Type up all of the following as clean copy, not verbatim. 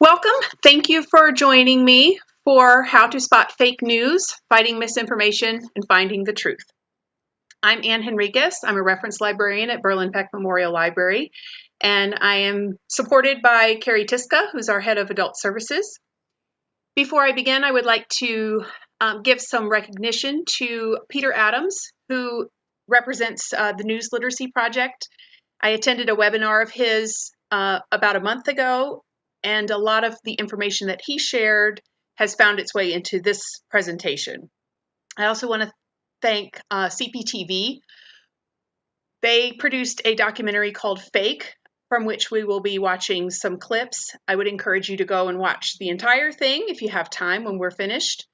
Welcome. Thank you for joining me for How to Spot Fake News, Fighting Misinformation, and Finding the Truth. I'm Ann Henriquez. I'm a reference librarian at Berlin-Peck Memorial Library, and I am supported by Carrie Tiska, who's our head of adult services. Before I begin, I would like to give some recognition to Peter Adams, who represents the News Literacy Project. I attended a webinar of his about a month ago, and a lot of the information that he shared has found its way into this presentation. I also want to thank CPTV. They produced a documentary called Fake, from which we will be watching some clips. I would encourage you to go and watch the entire thing if you have time when we're finished.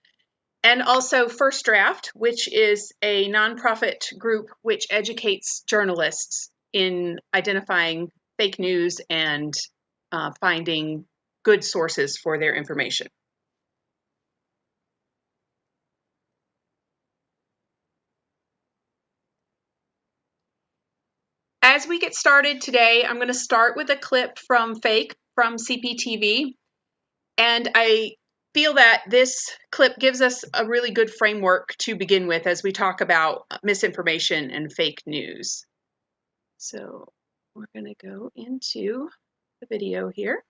And also First Draft, which is a nonprofit group which educates journalists in identifying fake news and finding good sources for their information. As we get started today, I'm going to start with a clip from Fake from CPTV. And I feel that this clip gives us a really good framework to begin with as we talk about misinformation and fake news. So we're going to go into the video here.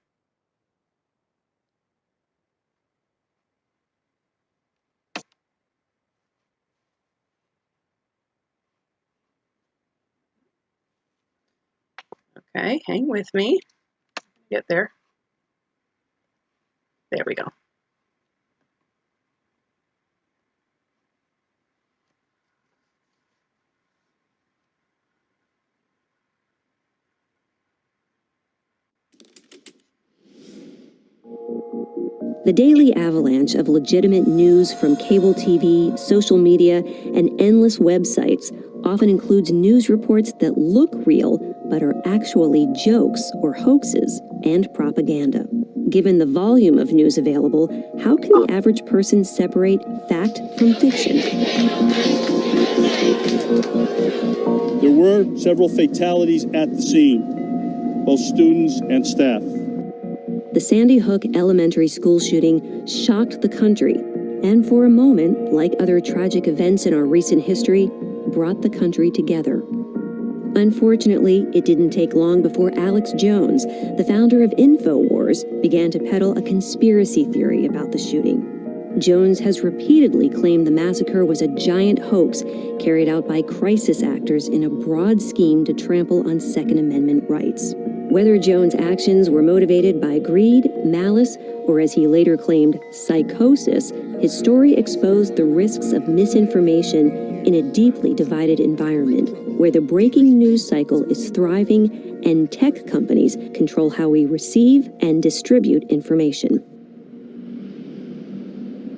Okay, hang with me. Get there. There we go. The daily avalanche of legitimate news from cable TV, social media, and endless websites often includes news reports that look real but are actually jokes or hoaxes and propaganda. Given the volume of news available, how can the average person separate fact from fiction? There were several fatalities at the scene, both students and staff. The Sandy Hook Elementary School shooting shocked the country, and for a moment, like other tragic events in our recent history, brought the country together. Unfortunately, it didn't take long before Alex Jones, the founder of InfoWars, began to peddle a conspiracy theory about the shooting. Jones has repeatedly claimed the massacre was a giant hoax carried out by crisis actors in a broad scheme to trample on Second Amendment rights. Whether Jones' actions were motivated by greed, malice, or as he later claimed, psychosis, his story exposed the risks of misinformation in a deeply divided environment where the breaking news cycle is thriving and tech companies control how we receive and distribute information.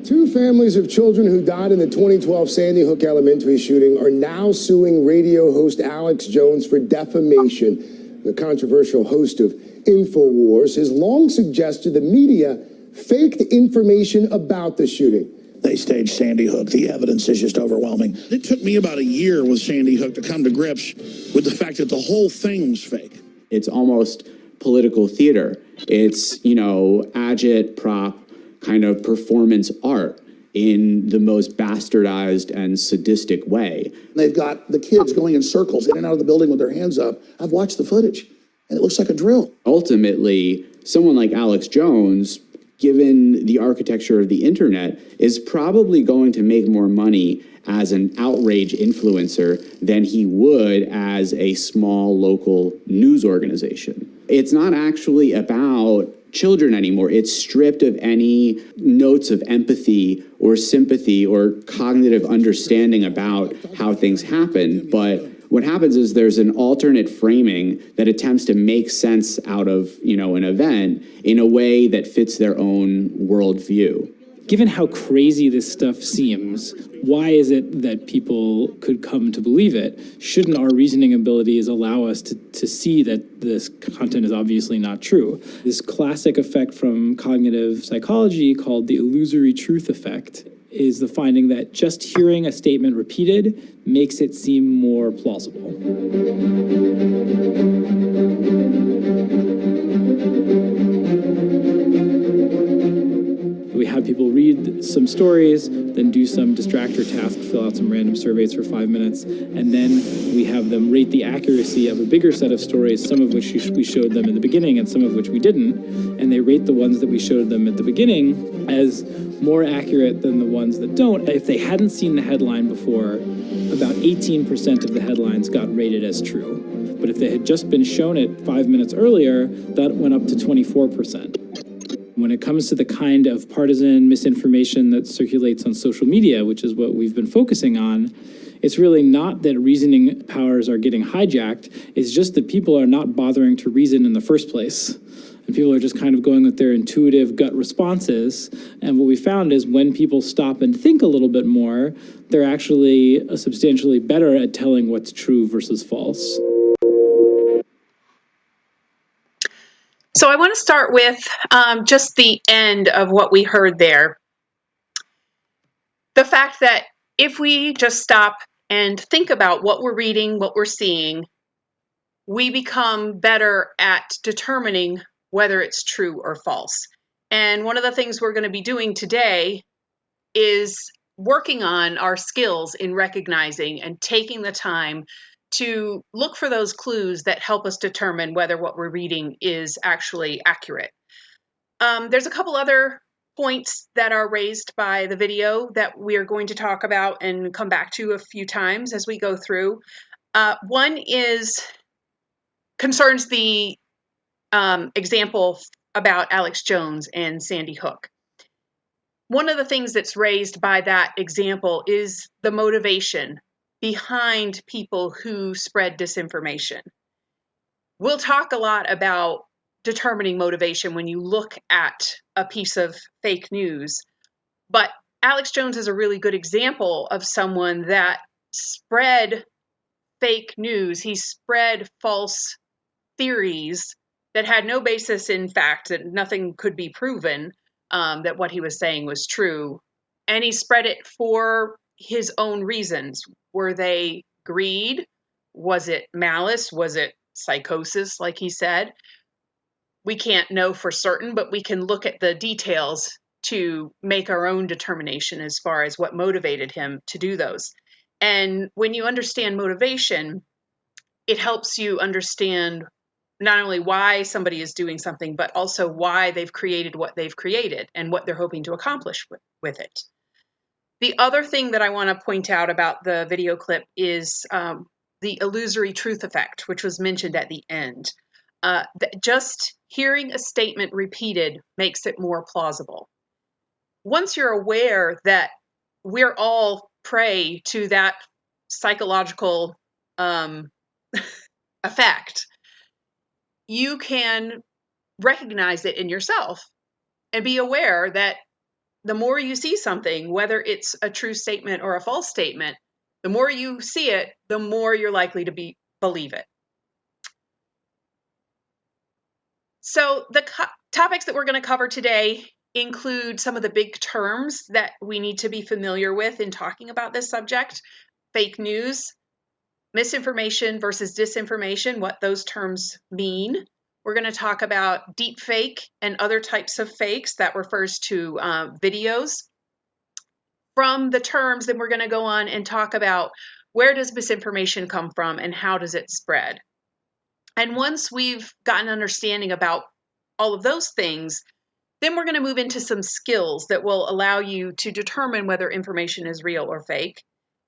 Two families of children who died in the 2012 Sandy Hook Elementary shooting are now suing radio host Alex Jones for defamation. The controversial host of InfoWars has long suggested the media faked information about the shooting. They staged Sandy Hook. The evidence is just overwhelming. It took me about a year with Sandy Hook to come to grips with the fact that the whole thing was fake. It's almost political theater. It's, agit-prop kind of performance art in the most bastardized and sadistic way. They've got the kids going in circles in and out of the building with their hands up. I've watched the footage, and it looks like a drill. Ultimately, someone like Alex Jones, given the architecture of the internet, is probably going to make more money as an outrage influencer than he would as a small local news organization. It's not actually about children anymore. It's stripped of any notes of empathy or sympathy or cognitive understanding about how things happen. But what happens is there's an alternate framing that attempts to make sense out of, an event in a way that fits their own worldview. Given how crazy this stuff seems, why is it that people could come to believe it? Shouldn't our reasoning abilities allow us to see that this content is obviously not true? This classic effect from cognitive psychology called the illusory truth effect is the finding that just hearing a statement repeated makes it seem more plausible. some stories, then do some distractor task, fill out some random surveys for 5 minutes, and then we have them rate the accuracy of a bigger set of stories, some of which we showed them in the beginning and some of which we didn't, and they rate the ones that we showed them at the beginning as more accurate than the ones that don't. If they hadn't seen the headline before, about 18% of the headlines got rated as true. But if they had just been shown it 5 minutes earlier, that went up to 24%. When it comes to the kind of partisan misinformation that circulates on social media, which is what we've been focusing on, it's really not that reasoning powers are getting hijacked, it's just that people are not bothering to reason in the first place. And people are just kind of going with their intuitive gut responses. And what we found is when people stop and think a little bit more, they're actually substantially better at telling what's true versus false. So I want to start with just the end of what we heard there. The fact that if we just stop and think about what we're reading, what we're seeing, we become better at determining whether it's true or false. And one of the things we're going to be doing today is working on our skills in recognizing and taking the time to look for those clues that help us determine whether what we're reading is actually accurate. There's a couple other points that are raised by the video that we are going to talk about and come back to a few times as we go through. One concerns the example about Alex Jones and Sandy Hook. One of the things that's raised by that example is the motivation behind people who spread disinformation. We'll talk a lot about determining motivation when you look at a piece of fake news, but Alex Jones is a really good example of someone that spread fake news. He spread false theories that had no basis in fact, that nothing could be proven that what he was saying was true. And he spread it for his own reasons. Were they greed? Was it malice? Was it psychosis, like he said? We can't know for certain, but we can look at the details to make our own determination as far as what motivated him to do those. And when you understand motivation, it helps you understand not only why somebody is doing something, but also why they've created what they've created and what they're hoping to accomplish with it. The other thing that I want to point out about the video clip is the illusory truth effect, which was mentioned at the end. Just hearing a statement repeated makes it more plausible. Once you're aware that we're all prey to that psychological effect, you can recognize it in yourself and be aware that the more you see something, whether it's a true statement or a false statement, the more you see it, the more you're likely to believe it. So the topics that we're going to cover today include some of the big terms that we need to be familiar with in talking about this subject: fake news, misinformation versus disinformation, what those terms mean. We're going to talk about deepfake and other types of fakes. That refers to videos. From the terms, then we're going to go on and talk about where does misinformation come from and how does it spread. And once we've gotten an understanding about all of those things, then we're going to move into some skills that will allow you to determine whether information is real or fake.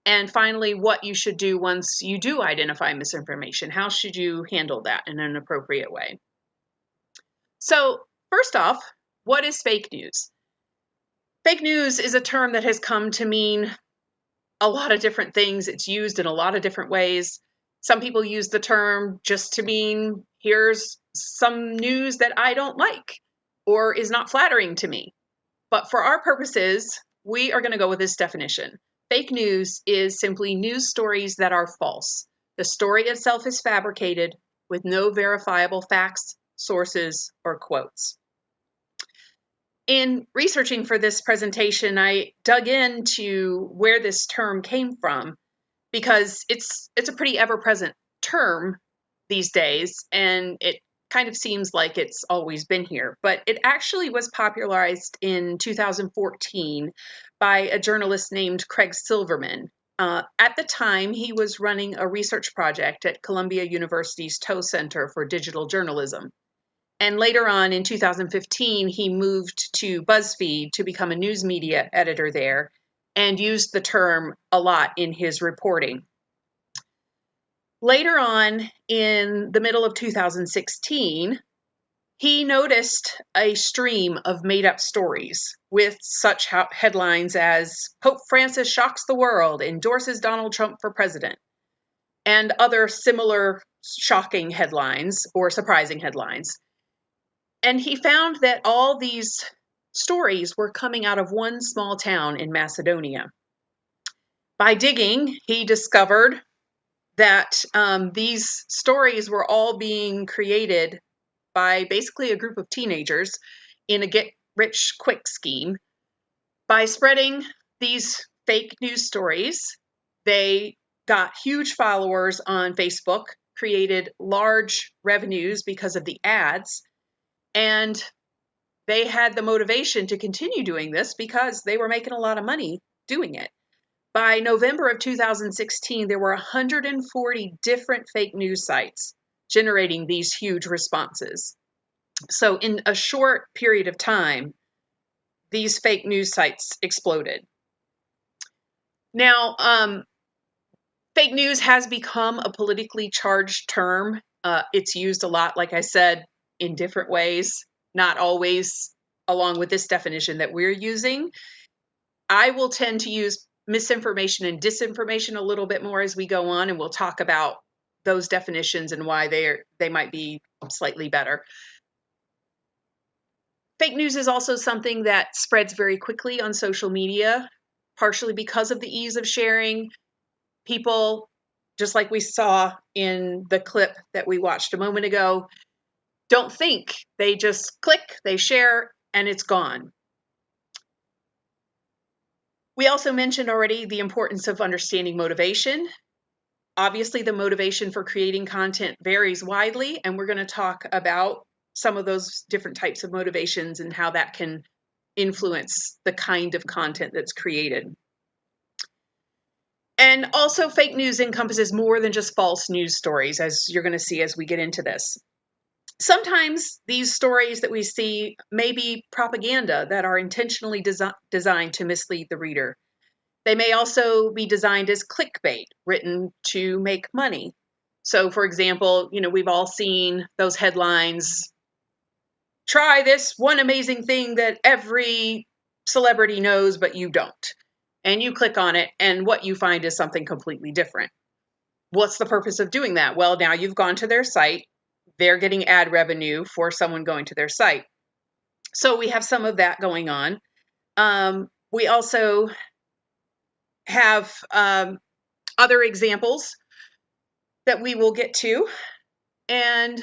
And finally, what you should do once you do identify misinformation. How should you handle that in an appropriate way? So first off, what is fake news? Fake news is a term that has come to mean a lot of different things. It's used in a lot of different ways. Some people use the term just to mean, here's some news that I don't like or is not flattering to me. But for our purposes, we are going to go with this definition. Fake news is simply news stories that are false. The story itself is fabricated with no verifiable facts, sources, or quotes. In researching for this presentation, I dug into where this term came from because it's a pretty ever-present term these days, and it kind of seems like it's always been here, but it actually was popularized in 2014 by a journalist named Craig Silverman. At the time, he was running a research project at Columbia University's Tow Center for Digital Journalism. And later on in 2015, he moved to BuzzFeed to become a news media editor there and used the term a lot in his reporting. Later on, in the middle of 2016, he noticed a stream of made-up stories with such headlines as Pope Francis shocks the world, endorses Donald Trump for president, and other similar shocking headlines or surprising headlines. And he found that all these stories were coming out of one small town in Macedonia. By digging, he discovered that these stories were all being created by basically a group of teenagers in a get-rich-quick scheme. By spreading these fake news stories, they got huge followers on Facebook, created large revenues because of the ads, and they had the motivation to continue doing this because they were making a lot of money doing it. By November of 2016, there were 140 different fake news sites generating these huge responses. So in a short period of time, these fake news sites exploded. Now, fake news has become a politically charged term. It's used a lot, like I said, in different ways, not always along with this definition that we're using. I will tend to use misinformation and disinformation a little bit more as we go on, and we'll talk about those definitions and why they might be slightly better. Fake news is also something that spreads very quickly on social media, partially because of the ease of sharing. People, just like we saw in the clip that we watched a moment ago, don't think. They just click, they share, and it's gone. We also mentioned already the importance of understanding motivation. Obviously, the motivation for creating content varies widely, and we're going to talk about some of those different types of motivations and how that can influence the kind of content that's created. And also, fake news encompasses more than just false news stories, as you're going to see as we get into this. Sometimes these stories that we see may be propaganda that are intentionally designed to mislead the reader. They may also be designed as clickbait, written to make money. So, for example, we've all seen those headlines, try this one amazing thing that every celebrity knows, but you don't. And you click on it, and what you find is something completely different. What's the purpose of doing that? Well, now you've gone to their site. They're getting ad revenue for someone going to their site. So we have some of that going on. We also have other examples that we will get to. And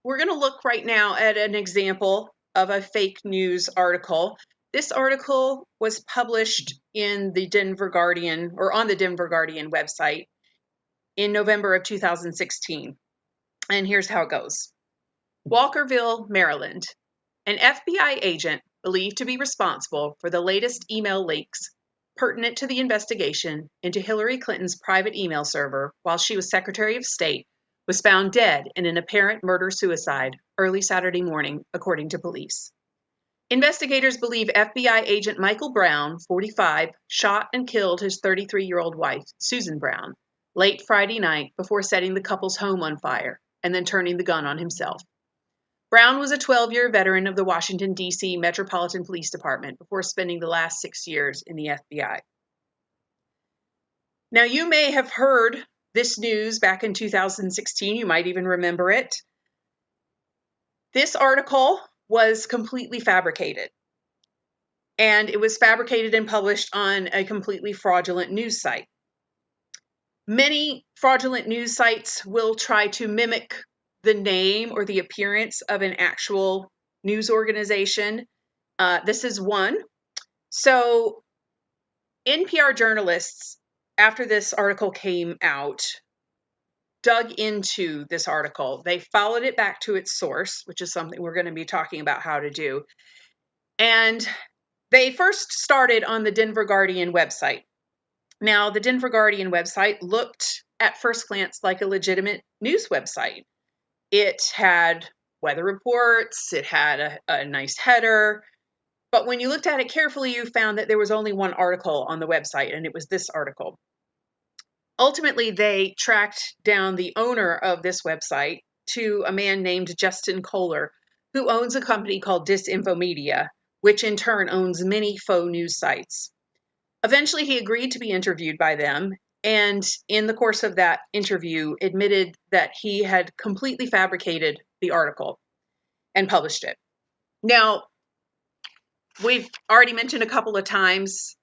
we're going to look right now at an example of a fake news article. This article was published in the Denver Guardian, or on the Denver Guardian website, in November of 2016. And here's how it goes. Walkerville, Maryland. An FBI agent believed to be responsible for the latest email leaks pertinent to the investigation into Hillary Clinton's private email server while she was Secretary of State was found dead in an apparent murder-suicide early Saturday morning, according to police. Investigators believe FBI agent Michael Brown, 45, shot and killed his 33-year-old wife, Susan Brown, late Friday night before setting the couple's home on fire and then turning the gun on himself. Brown was a 12-year veteran of the Washington, D.C. Metropolitan Police Department before spending the last 6 years in the FBI. Now, you may have heard this news back in 2016. You might even remember it. This article was completely fabricated. And it was fabricated and published on a completely fraudulent news site. Many fraudulent news sites will try to mimic the name or the appearance of an actual news organization. This is one. So NPR journalists, after this article came out, dug into this article. They followed it back to its source, which is something we're going to be talking about how to do. And they first started on the Denver Guardian website. Now, the Denver Guardian website looked at first glance like a legitimate news website. It had weather reports, it had a nice header, but when you looked at it carefully, you found that there was only one article on the website, and it was this article. Ultimately, they tracked down the owner of this website to a man named Justin Kohler, who owns a company called DeepFake, which in turn owns many faux news sites. Eventually, he agreed to be interviewed by them, and in the course of that interview, admitted that he had completely fabricated the article and published it. Now, we've already mentioned a couple of times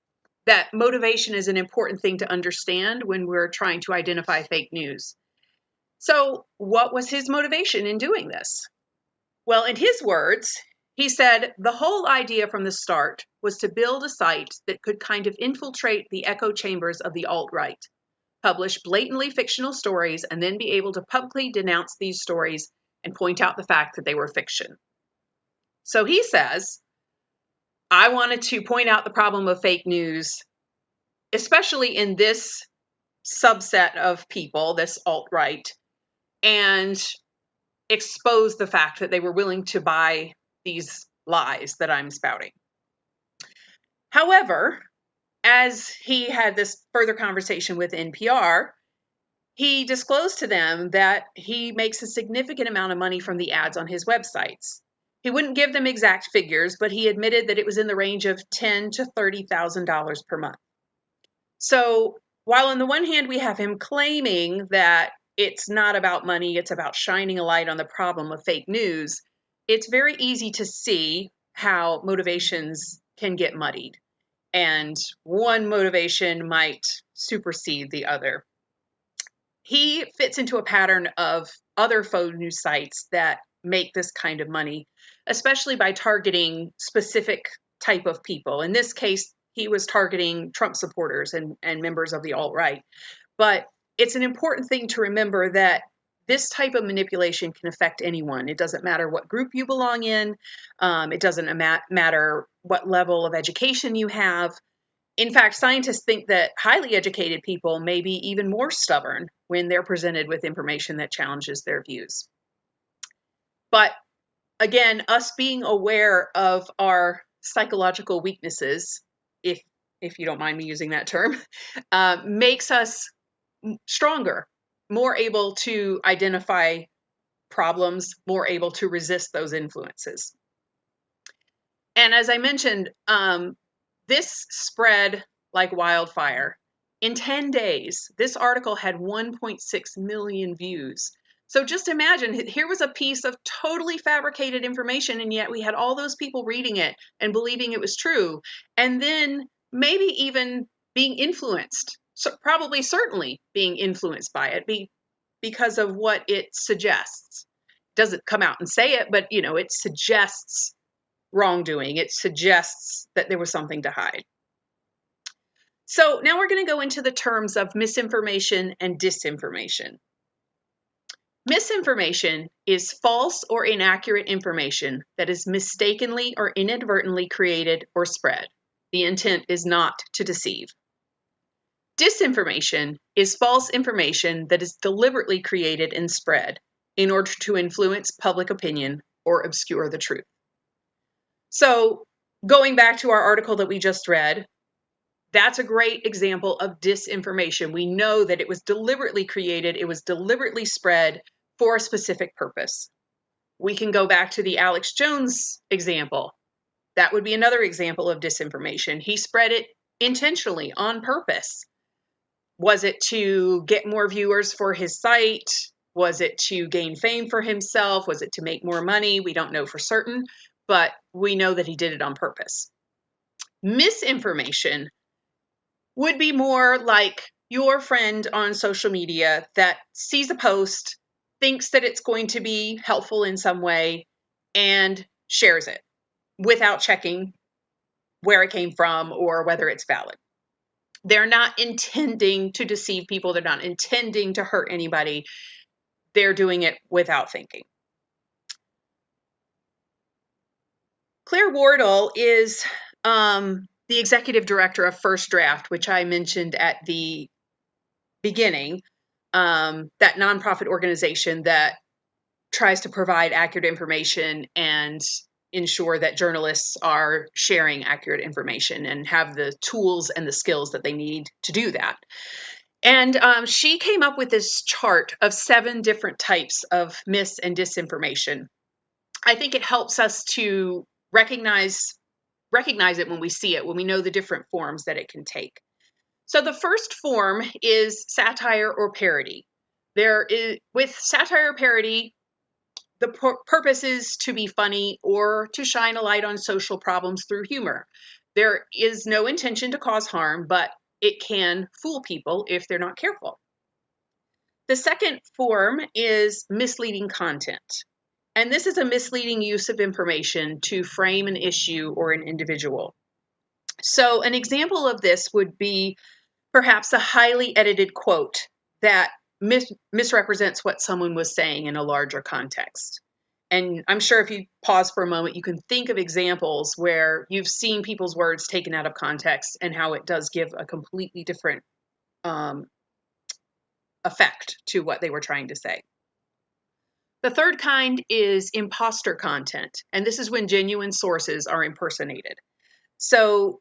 that motivation is an important thing to understand when we're trying to identify fake news. So, what was his motivation in doing this? Well, in his words, he said the whole idea from the start was to build a site that could kind of infiltrate the echo chambers of the alt-right, publish blatantly fictional stories, and then be able to publicly denounce these stories and point out the fact that they were fiction. So he says, I wanted to point out the problem of fake news, especially in this subset of people, this alt-right, and expose the fact that they were willing to buy these lies that I'm spouting. However, as he had this further conversation with NPR, he disclosed to them that he makes a significant amount of money from the ads on his websites. He wouldn't give them exact figures, but he admitted that it was in the range of $10,000 to $30,000 per month. So while on the one hand we have him claiming that it's not about money, it's about shining a light on the problem of fake news, it's very easy to see how motivations can get muddied, and one motivation might supersede the other. He fits into a pattern of other faux news sites that make this kind of money, especially by targeting specific type of people. In this case, he was targeting Trump supporters and members of the alt-right. But it's an important thing to remember that this type of manipulation can affect anyone. It doesn't matter what group you belong in. It doesn't matter what level of education you have. In fact, scientists think that highly educated people may be even more stubborn when they're presented with information that challenges their views. But again, us being aware of our psychological weaknesses, if you don't mind me using that term, makes us stronger, more able to identify problems, more able to resist those influences. And as I mentioned, this spread like wildfire. In 10 days, this article had 1.6 million views. So just imagine, here was a piece of totally fabricated information, and yet we had all those people reading it and believing it was true, and then maybe even being influenced, so probably certainly being influenced by it because of what it suggests. It doesn't come out and say it, but it suggests wrongdoing. It suggests that there was something to hide. So now we're going to go into the terms of misinformation and disinformation. Misinformation is false or inaccurate information that is mistakenly or inadvertently created or spread. The intent is not to deceive. Disinformation is false information that is deliberately created and spread in order to influence public opinion or obscure the truth. So, going back to our article that we just read, that's a great example of disinformation. We know that it was deliberately created, it was deliberately spread for a specific purpose. We can go back to the Alex Jones example. That would be another example of disinformation. He spread it intentionally, on purpose. Was it to get more viewers for his site? Was it to gain fame for himself? Was it to make more money? We don't know for certain, but we know that he did it on purpose. Misinformation would be more like your friend on social media that sees a post, thinks that it's going to be helpful in some way, and shares it without checking where it came from or whether it's valid. They're not intending to deceive people. They're not intending to hurt anybody. They're doing it without thinking. Claire Wardle is the executive director of First Draft, which I mentioned at the beginning, that nonprofit organization that tries to provide accurate information and ensure that journalists are sharing accurate information and have the tools and the skills that they need to do that. And she came up with this chart of 7 different types of mis and disinformation. I think it helps us to recognize it when we see it, when we know the different forms that it can take. So the first form is satire or parody. With satire or parody, the purpose is to be funny or to shine a light on social problems through humor. There is no intention to cause harm, but it can fool people if they're not careful. The second form is misleading content. And this is a misleading use of information to frame an issue or an individual. So an example of this would be perhaps a highly edited quote that misrepresents what someone was saying in a larger context. And I'm sure if you pause for a moment, you can think of examples where you've seen people's words taken out of context and how it does give a completely different effect to what they were trying to say. The third kind is imposter content, and this is when genuine sources are impersonated. So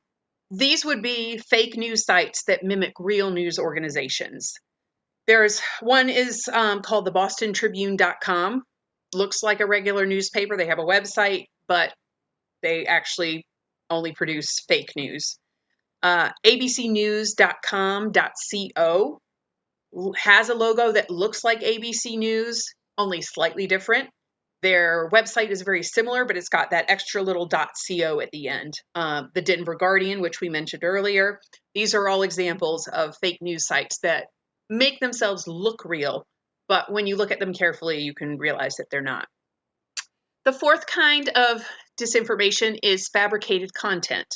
these would be fake news sites that mimic real news organizations. There's one is called the BostonTribune.com. Looks like a regular newspaper. They have a website, but they actually only produce fake news. ABCnews.com.co has a logo that looks like ABC News, only slightly different. Their website is very similar, but it's got that extra little .co at the end. The Denver Guardian, which we mentioned earlier, these are all examples of fake news sites that make themselves look real, but when you look at them carefully, you can realize that they're not. The fourth kind of disinformation is fabricated content.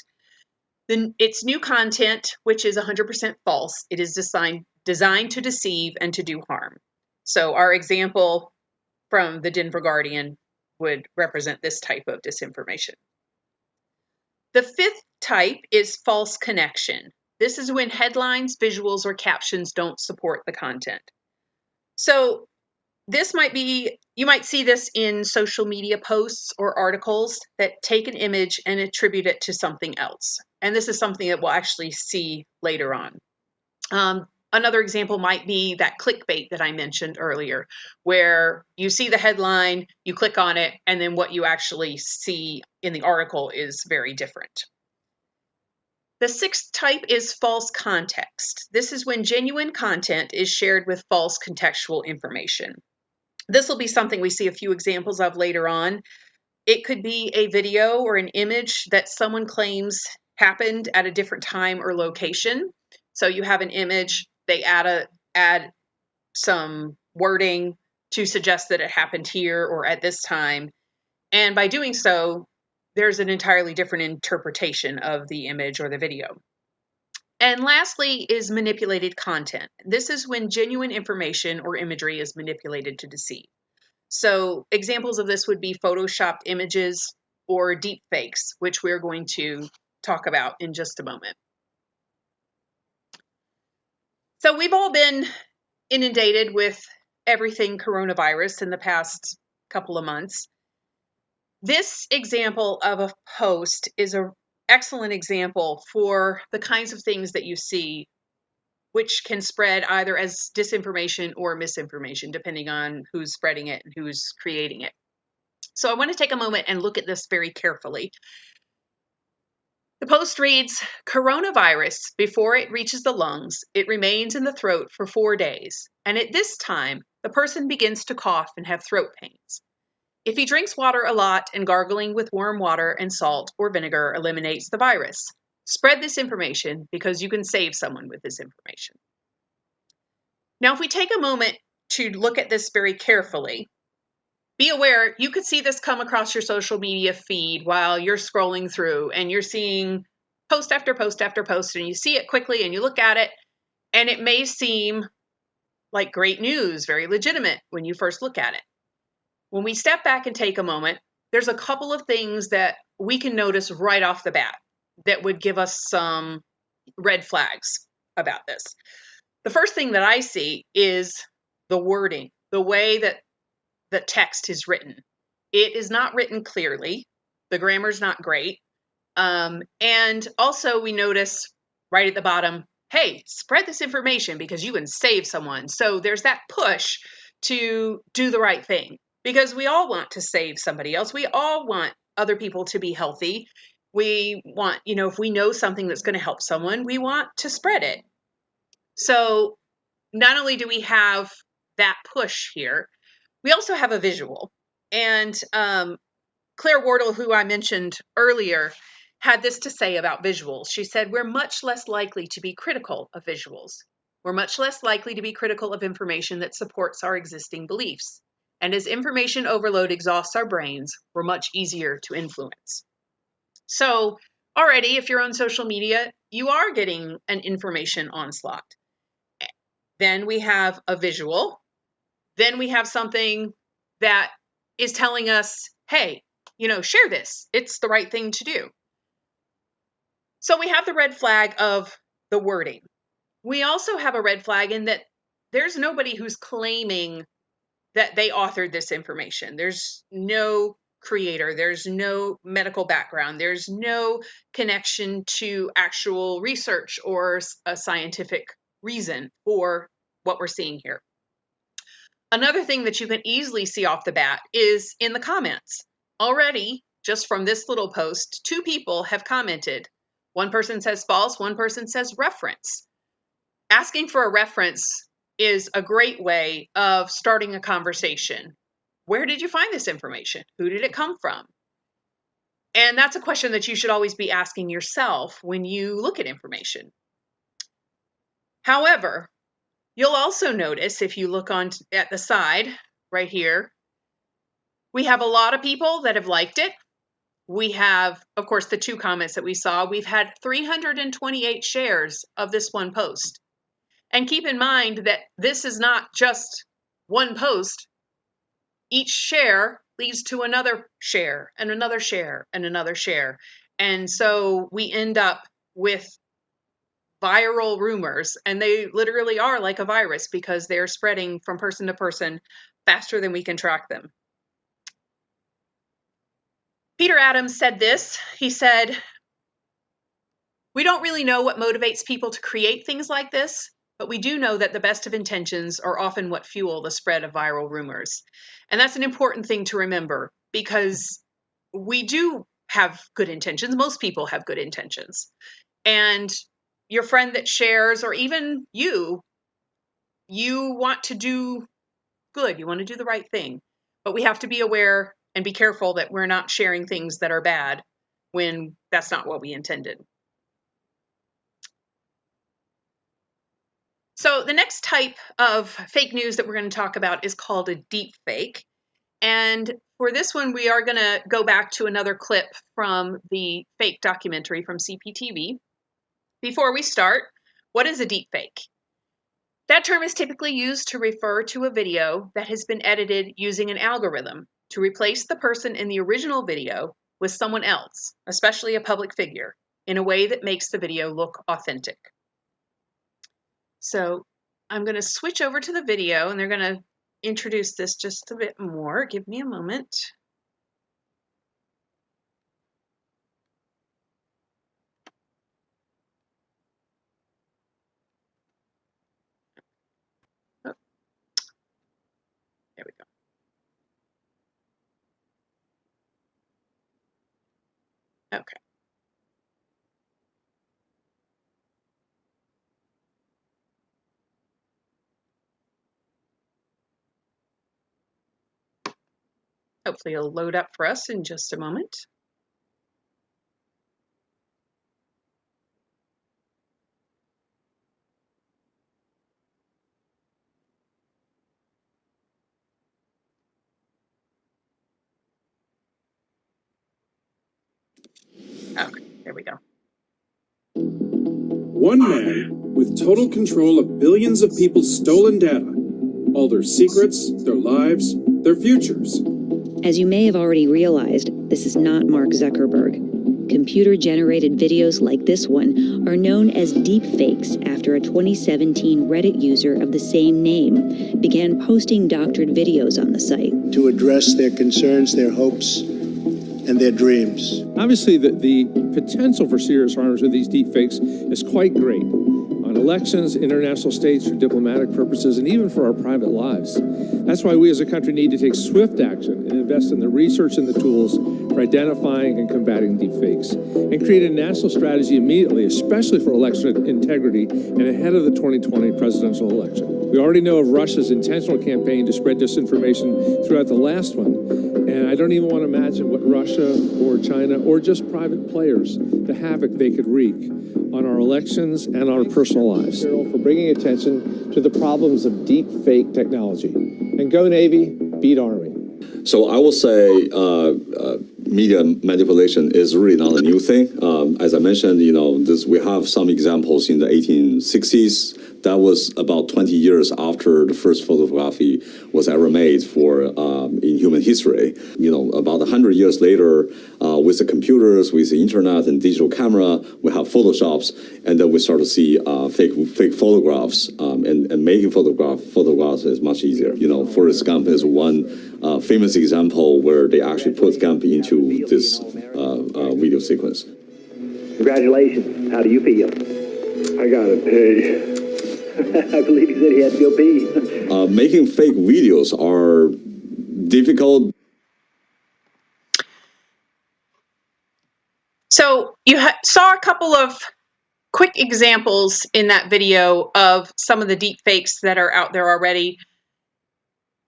It's new content, which is 100% false. It is designed to deceive and to do harm. So our example from the Denver Guardian would represent this type of disinformation. The fifth type is false connection. This is when headlines, visuals, or captions don't support the content. So you might see this in social media posts or articles that take an image and attribute it to something else. And this is something that we'll actually see later on. Another example might be that clickbait that I mentioned earlier, where you see the headline, you click on it, and then what you actually see in the article is very different. The sixth type is false context. This is when genuine content is shared with false contextual information. This will be something we see a few examples of later on. It could be a video or an image that someone claims happened at a different time or location. So you have an image, they add some wording to suggest that it happened here or at this time. And by doing so, there's an entirely different interpretation of the image or the video. And lastly is manipulated content. This is when genuine information or imagery is manipulated to deceive. So examples of this would be photoshopped images or deepfakes, which we're going to talk about in just a moment. So we've all been inundated with everything coronavirus in the past couple of months. This example of a post is an excellent example for the kinds of things that you see, which can spread either as disinformation or misinformation, depending on who's spreading it and who's creating it. So I want to take a moment and look at this very carefully. The post reads, coronavirus, before it reaches the lungs, it remains in the throat for 4 days, and at this time, the person begins to cough and have throat pains. If he drinks water a lot and gargling with warm water and salt or vinegar eliminates the virus. Spread this information because you can save someone with this information. Now, if we take a moment to look at this very carefully, be aware you could see this come across your social media feed while you're scrolling through and you're seeing post after post after post, and you see it quickly and you look at it, and it may seem like great news, very legitimate when you first look at it. When we step back and take a moment, there's a couple of things that we can notice right off the bat that would give us some red flags about this. The first thing that I see is the wording, the way that the text is written. It is not written clearly. The grammar's not great. And also we notice right at the bottom, hey, spread this information because you can save someone. So there's that push to do the right thing because we all want to save somebody else. We all want other people to be healthy. We want, if we know something that's going to help someone, we want to spread it. So not only do we have that push here, we also have a visual. And Claire Wardle, who I mentioned earlier, had this to say about visuals. She said, we're much less likely to be critical of visuals. We're much less likely to be critical of information that supports our existing beliefs. And as information overload exhausts our brains, we're much easier to influence. So already, if you're on social media, you are getting an information onslaught. Then we have a visual. Then we have something that is telling us, hey, share this. It's the right thing to do. So we have the red flag of the wording. We also have a red flag in that there's nobody who's claiming that they authored this information. There's no creator. There's no medical background. There's no connection to actual research or a scientific reason for what we're seeing here. Another thing that you can easily see off the bat is in the comments. Already, just from this little post, 2 people have commented. One person says false, one person says reference. Asking for a reference is a great way of starting a conversation. Where did you find this information? Who did it come from? And that's a question that you should always be asking yourself when you look at information. However, you'll also notice if you look on at the side right here, we have a lot of people that have liked it. We have, of course, the 2 comments that we saw. We've had 328 shares of this one post. And keep in mind that this is not just one post. Each share leads to another share and another share and another share. And so we end up with viral rumors, and they literally are like a virus because they're spreading from person to person faster than we can track them. Peter Adams said this. He said, we don't really know what motivates people to create things like this, but we do know that the best of intentions are often what fuel the spread of viral rumors. And that's an important thing to remember because we do have good intentions. Most people have good intentions. And your friend that shares, or even you want to do good. You want to do the right thing. But we have to be aware and be careful that we're not sharing things that are bad when that's not what we intended. So the next type of fake news that we're going to talk about is called a deep fake. And for this one, we are going to go back to another clip from the fake documentary from CPTV. Before we start, what is a deep fake? That term is typically used to refer to a video that has been edited using an algorithm to replace the person in the original video with someone else, especially a public figure, in a way that makes the video look authentic. So I'm going to switch over to the video, and they're going to introduce this just a bit more. Give me a moment. Oh, there we go. Okay. Hopefully it'll load up for us in just a moment. Okay, there we go. one man with total control of billions of people's stolen data, all their secrets, their lives, their futures. As you may have already realized, this is not Mark Zuckerberg. Computer-generated videos like this one are known as deepfakes after a 2017 Reddit user of the same name began posting doctored videos on the site. To address their concerns, their hopes, and their dreams. Obviously, the potential for serious harms with these deepfakes is quite great. On elections, international states, for diplomatic purposes, and even for our private lives. That's why we as a country need to take swift action and invest in the research and the tools for identifying and combating deepfakes, and create a national strategy immediately, especially for election integrity and ahead of the 2020 presidential election. We already know of Russia's intentional campaign to spread disinformation throughout the last one, and I don't even want to imagine what Russia or China or just private players, the havoc they could wreak on our elections and our personal lives. For bringing attention to the problems of deep fake technology. And go Navy, beat Army. So I will say media manipulation is really not a new thing. As I mentioned, we have some examples in the 1860s. That was about 20 years after the first photography was ever made in human history. About 100 years later, with the computers, with the internet and digital camera, we have Photoshops, and then we start to see fake photographs. And making photographs is much easier. Forrest Gump is one famous example where they actually put Gump into this video sequence. Congratulations. How do you feel? I gotta pay. I believe he said he had to go pee. Making fake videos are difficult. So you saw a couple of quick examples in that video of some of the deep fakes that are out there already.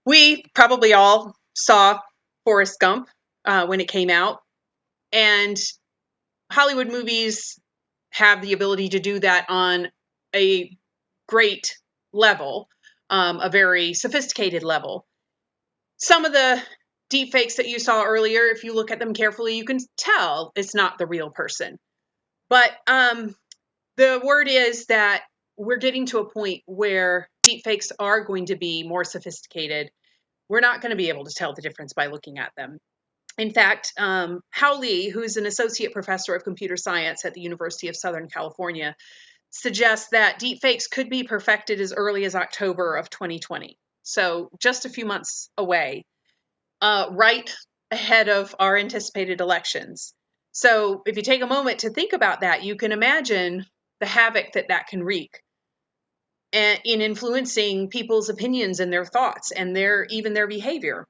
We probably all saw Forrest Gump when it came out, and Hollywood movies have the ability to do that on a great level, a very sophisticated level. Some of the deepfakes that you saw earlier, if you look at them carefully, you can tell it's not the real person. But the word is that we're getting to a point where deepfakes are going to be more sophisticated. We're not going to be able to tell the difference by looking at them. In fact, Hao Li, who's an associate professor of computer science at the University of Southern California, suggests that deepfakes could be perfected as early as October of 2020. So just a few months away, right ahead of our anticipated elections. So if you take a moment to think about that, you can imagine the havoc that can wreak in influencing people's opinions and their thoughts and even their behavior.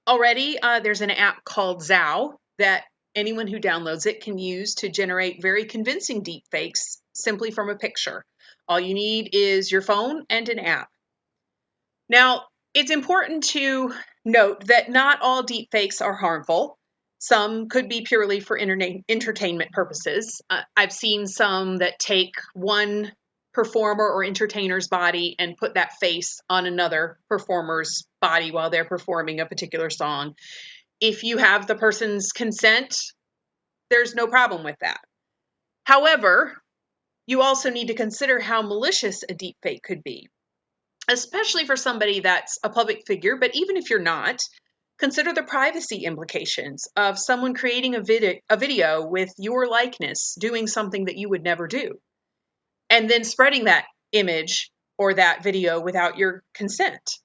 Already, there's an app called Zao that anyone who downloads it can use to generate very convincing deepfakes simply from a picture. All you need is your phone and an app. Now, it's important to note that not all deepfakes are harmful. Some could be purely for entertainment purposes. I've seen some that take one performer or entertainer's body and put that face on another performer's body while they're performing a particular song. If you have the person's consent, there's no problem with that. However, you also need to consider how malicious a deepfake could be, especially for somebody that's a public figure. But even if you're not, consider the privacy implications of someone creating a video with your likeness doing something that you would never do, and then spreading that image or that video without your consent.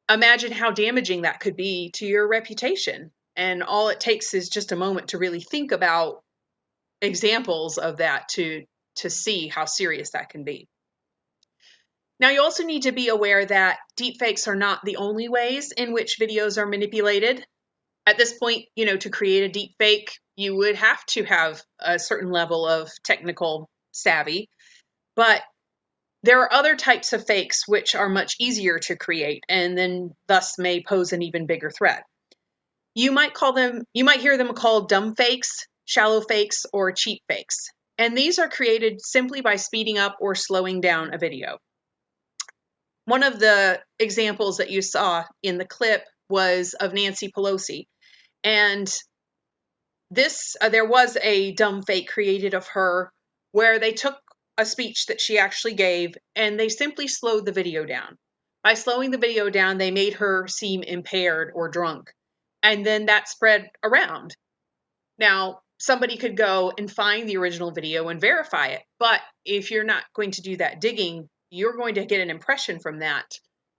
Imagine how damaging that could be to your reputation. And all it takes is just a moment to really think about examples of that to see how serious that can be. Now, you also need to be aware that deepfakes are not the only ways in which videos are manipulated. At this point, to create a deepfake, you would have to have a certain level of technical savvy. But there are other types of fakes which are much easier to create and then thus may pose an even bigger threat. You might hear them called dumb fakes, shallow fakes, or cheap fakes. And these are created simply by speeding up or slowing down a video. One of the examples that you saw in the clip was of Nancy Pelosi. And there was a dumb fake created of her where they took a speech that she actually gave, and they simply slowed the video down. By slowing the video down, they made her seem impaired or drunk. And then that spread around. Now, somebody could go and find the original video and verify it. But if you're not going to do that digging, you're going to get an impression from that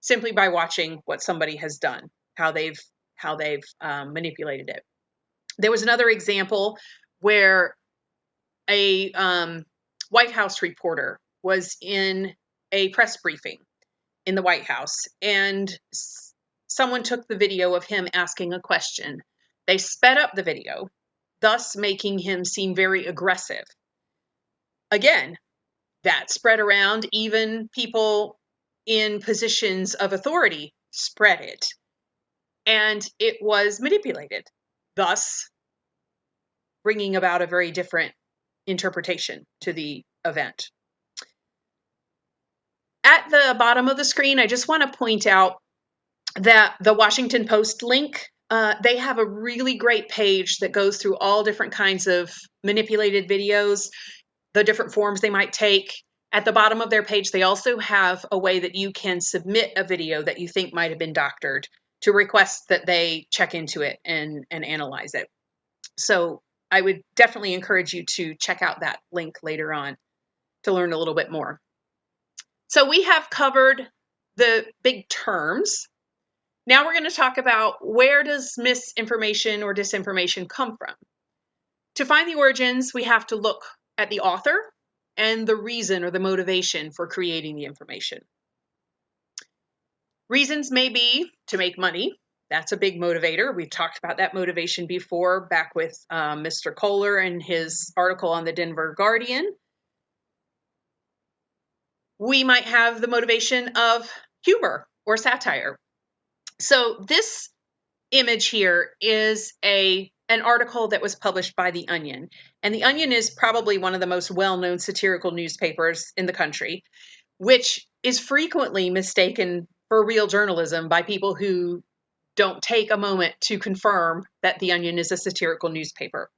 simply by watching what somebody has done, how they've manipulated it. There was another example where a White House reporter was in a press briefing in the White House, and someone took the video of him asking a question. They sped up the video, thus making him seem very aggressive. Again, that spread around. Even people in positions of authority spread it, and it was manipulated, thus bringing about a very different interpretation to the event. At the bottom of the screen, I just want to point out that the Washington Post link, they have a really great page that goes through all different kinds of manipulated videos, the different forms they might take. At the bottom of their page, they also have a way that you can submit a video that you think might have been doctored to request that they check into it and analyze it. So I would definitely encourage you to check out that link later on to learn a little bit more. So we have covered the big terms. Now we're going to talk about, where does misinformation or disinformation come from? To find the origins, we have to look at the author and the reason or the motivation for creating the information. Reasons may be to make money. That's a big motivator. We've talked about that motivation before, back with Mr. Kohler and his article on the Denver Guardian. We might have the motivation of humor or satire. So this image here is an article that was published by The Onion. And The Onion is probably one of the most well-known satirical newspapers in the country, which is frequently mistaken for real journalism by people who don't take a moment to confirm that The Onion is a satirical newspaper.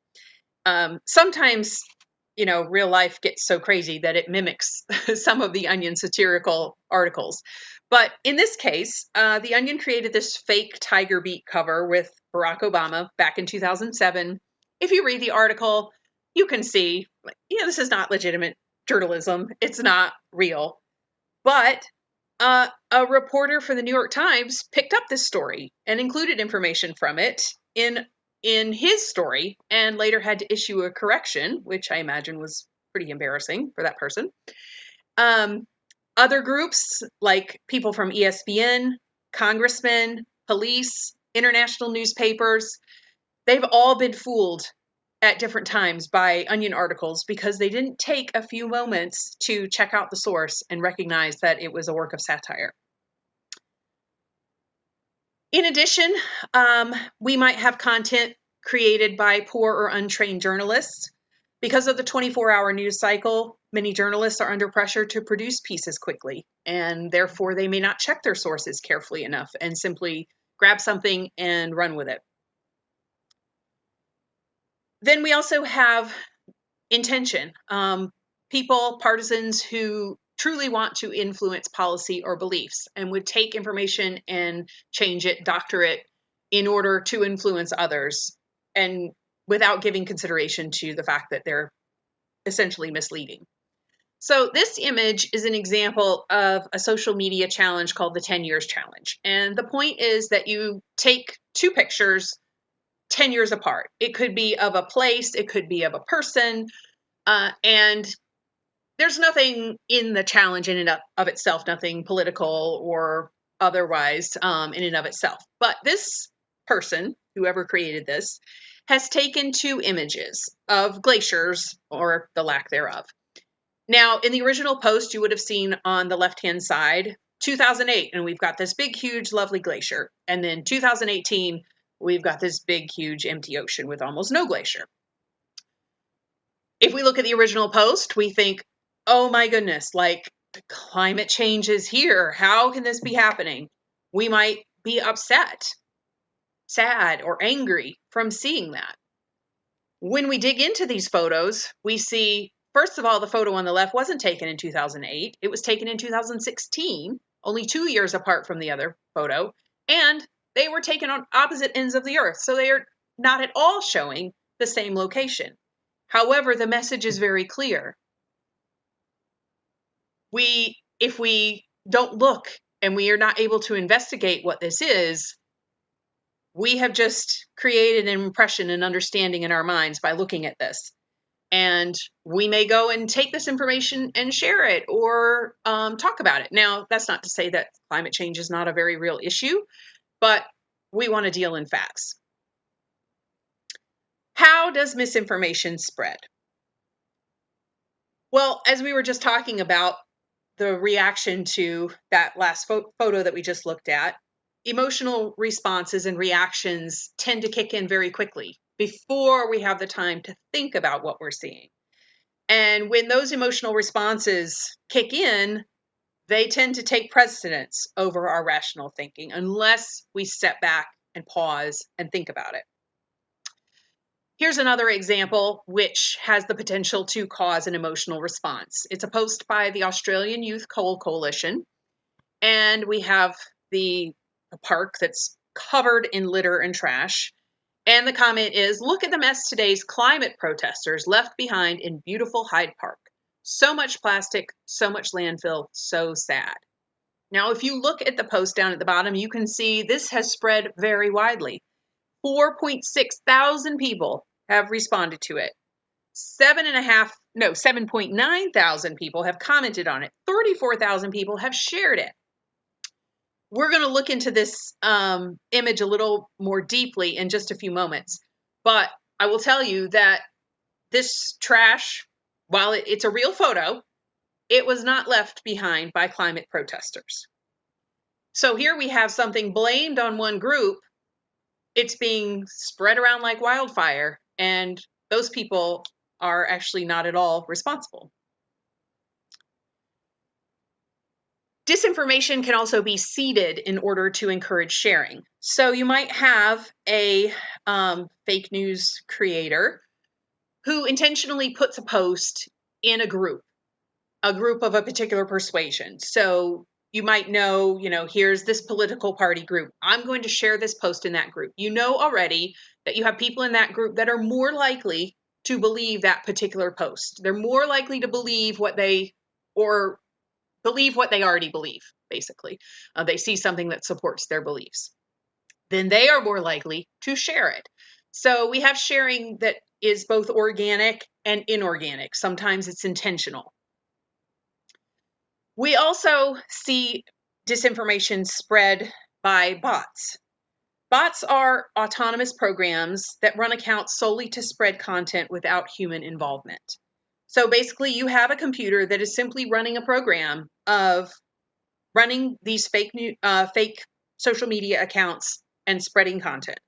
Sometimes, real life gets so crazy that it mimics some of The Onion satirical articles. But in this case, The Onion created this fake tiger beat cover with Barack Obama back in 2007. If you read the article, you can see, this is not legitimate journalism. It's not real. But a reporter for the New York Times picked up this story and included information from it in his story, and later had to issue a correction, which I imagine was pretty embarrassing for that person. Other groups, like people from ESPN, congressmen, police, international newspapers, they've all been fooled at different times by Onion articles because they didn't take a few moments to check out the source and recognize that it was a work of satire. In addition, we might have content created by poor or untrained journalists. Because of the 24-hour news cycle, many journalists are under pressure to produce pieces quickly, and therefore they may not check their sources carefully enough and simply grab something and run with it. Then we also have intention. People, partisans who truly want to influence policy or beliefs and would take information and change it, doctor it, in order to influence others, and without giving consideration to the fact that they're essentially misleading. So this image is an example of a social media challenge called the 10 Years Challenge. And the point is that you take two pictures 10 years apart. It could be of a place, it could be of a person, and there's nothing in the challenge in and of itself, nothing political or otherwise in and of itself. But this person, whoever created this, has taken two images of glaciers, or the lack thereof. Now, in the original post, you would have seen on the left-hand side, 2008, and we've got this big, huge, lovely glacier. And then 2018, we've got this big, huge, empty ocean with almost no glacier. If we look at the original post, we think, oh my goodness, climate change is here. How can this be happening? We might be upset, sad, or angry from seeing that. When we dig into these photos, we see First of all, the photo on the left wasn't taken in 2008. It was taken in 2016, only 2 years apart from the other photo. And they were taken on opposite ends of the earth. So they are not at all showing the same location. However, the message is very clear. If we don't look and we are not able to investigate what this is, we have just created an impression and understanding in our minds by looking at this. And we may go and take this information and share it or talk about it. Now, that's not to say that climate change is not a very real issue, but we want to deal in facts. How does misinformation spread? Well, as we were just talking about, the reaction to that last photo that we just looked at, emotional responses and reactions tend to kick in very quickly before we have the time to think about what we're seeing. And when those emotional responses kick in, they tend to take precedence over our rational thinking unless we step back and pause and think about it. Here's another example which has the potential to cause an emotional response. It's a post by the Australian Youth Coal Coalition, and we have a park that's covered in litter and trash. And the comment is, "Look at the mess today's climate protesters left behind in beautiful Hyde Park. So much plastic, so much landfill, so sad." Now, if you look at the post down at the bottom, you can see this has spread very widely. 4.6 thousand people have responded to it. 7.9 thousand people have commented on it. 34,000 people have shared it. We're going to look into this image a little more deeply in just a few moments. But I will tell you that this trash, while it's a real photo, it was not left behind by climate protesters. So here we have something blamed on one group. It's being spread around like wildfire, and those people are actually not at all responsible. Disinformation can also be seeded in order to encourage sharing. So you might have a fake news creator who intentionally puts a post in a group of a particular persuasion. So you might know, here's this political party group. I'm going to share this post in that group. You know already that you have people in that group that are more likely to believe that particular post. They're more likely to believe what they already believe, basically. They see something that supports their beliefs. Then they are more likely to share it. So we have sharing that is both organic and inorganic. Sometimes it's intentional. We also see disinformation spread by bots. Bots are autonomous programs that run accounts solely to spread content without human involvement. So basically, you have a computer that is simply running a program of running these fake social media accounts and spreading content.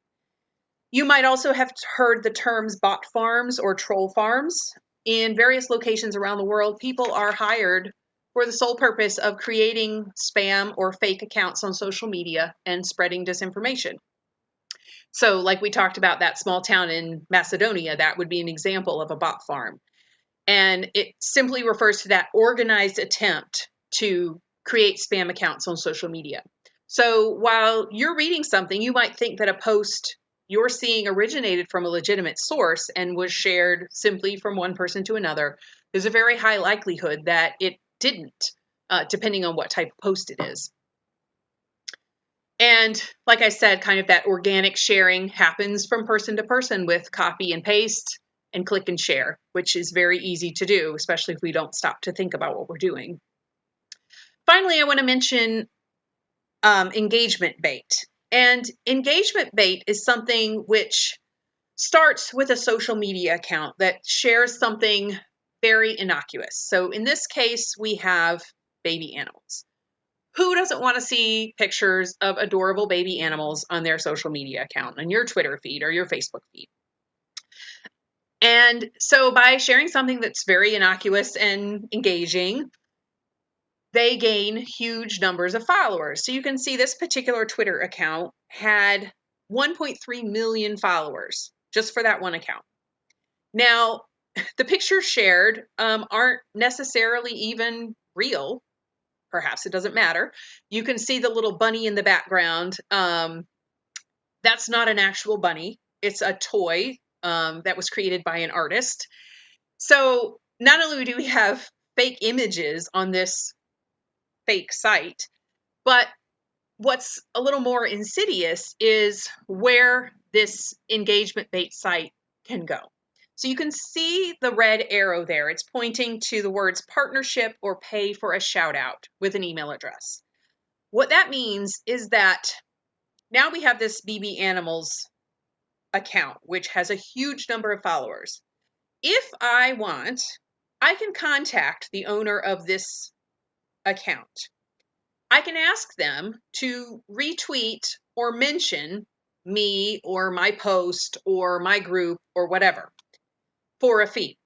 You might also have heard the terms bot farms or troll farms. In various locations around the world, people are hired for the sole purpose of creating spam or fake accounts on social media and spreading disinformation. So like we talked about that small town in Macedonia, that would be an example of a bot farm. And it simply refers to that organized attempt to create spam accounts on social media. So while you're reading something, you might think that a post you're seeing originated from a legitimate source and was shared simply from one person to another. There's a very high likelihood that it didn't, depending on what type of post it is. And like I said, kind of that organic sharing happens from person to person with copy and paste and click and share, which is very easy to do, especially if we don't stop to think about what we're doing. Finally, I want to mention engagement bait. And engagement bait is something which starts with a social media account that shares something very innocuous. So in this case, we have baby animals. Who doesn't want to see pictures of adorable baby animals on their social media account, on your Twitter feed or your Facebook feed? And so by sharing something that's very innocuous and engaging, they gain huge numbers of followers. So you can see this particular Twitter account had 1.3 million followers just for that one account. Now, the pictures shared aren't necessarily even real. Perhaps it doesn't matter. You can see the little bunny in the background. That's not an actual bunny. It's a toy that was created by an artist. So not only do we have fake images on this fake site, but what's a little more insidious is where this engagement bait site can go. So you can see the red arrow there. It's pointing to the words partnership or pay for a shout out with an email address. What that means is that now we have this BB Animals account, which has a huge number of followers. If I want, I can contact the owner of this account. I can ask them to retweet or mention me or my post or my group or whatever for a fee.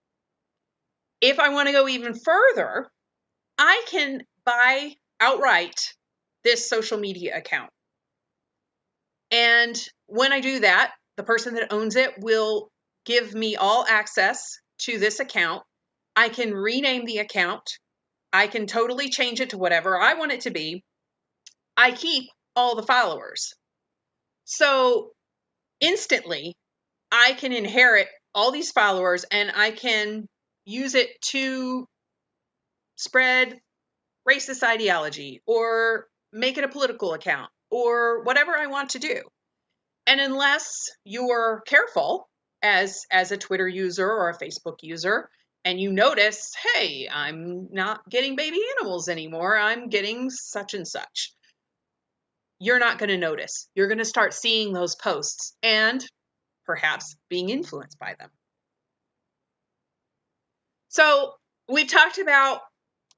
If I want to go even further, I can buy outright this social media account. And when I do that, the person that owns it will give me all access to this account. I can rename the account. I can totally change it to whatever I want it to be. I keep all the followers. So instantly, I can inherit all these followers and I can use it to spread racist ideology or make it a political account or whatever I want to do. And unless you're careful as a Twitter user or a Facebook user, and you notice, hey, I'm not getting baby animals anymore, I'm getting such and such, you're not going to notice. You're going to start seeing those posts and perhaps being influenced by them. So we've talked about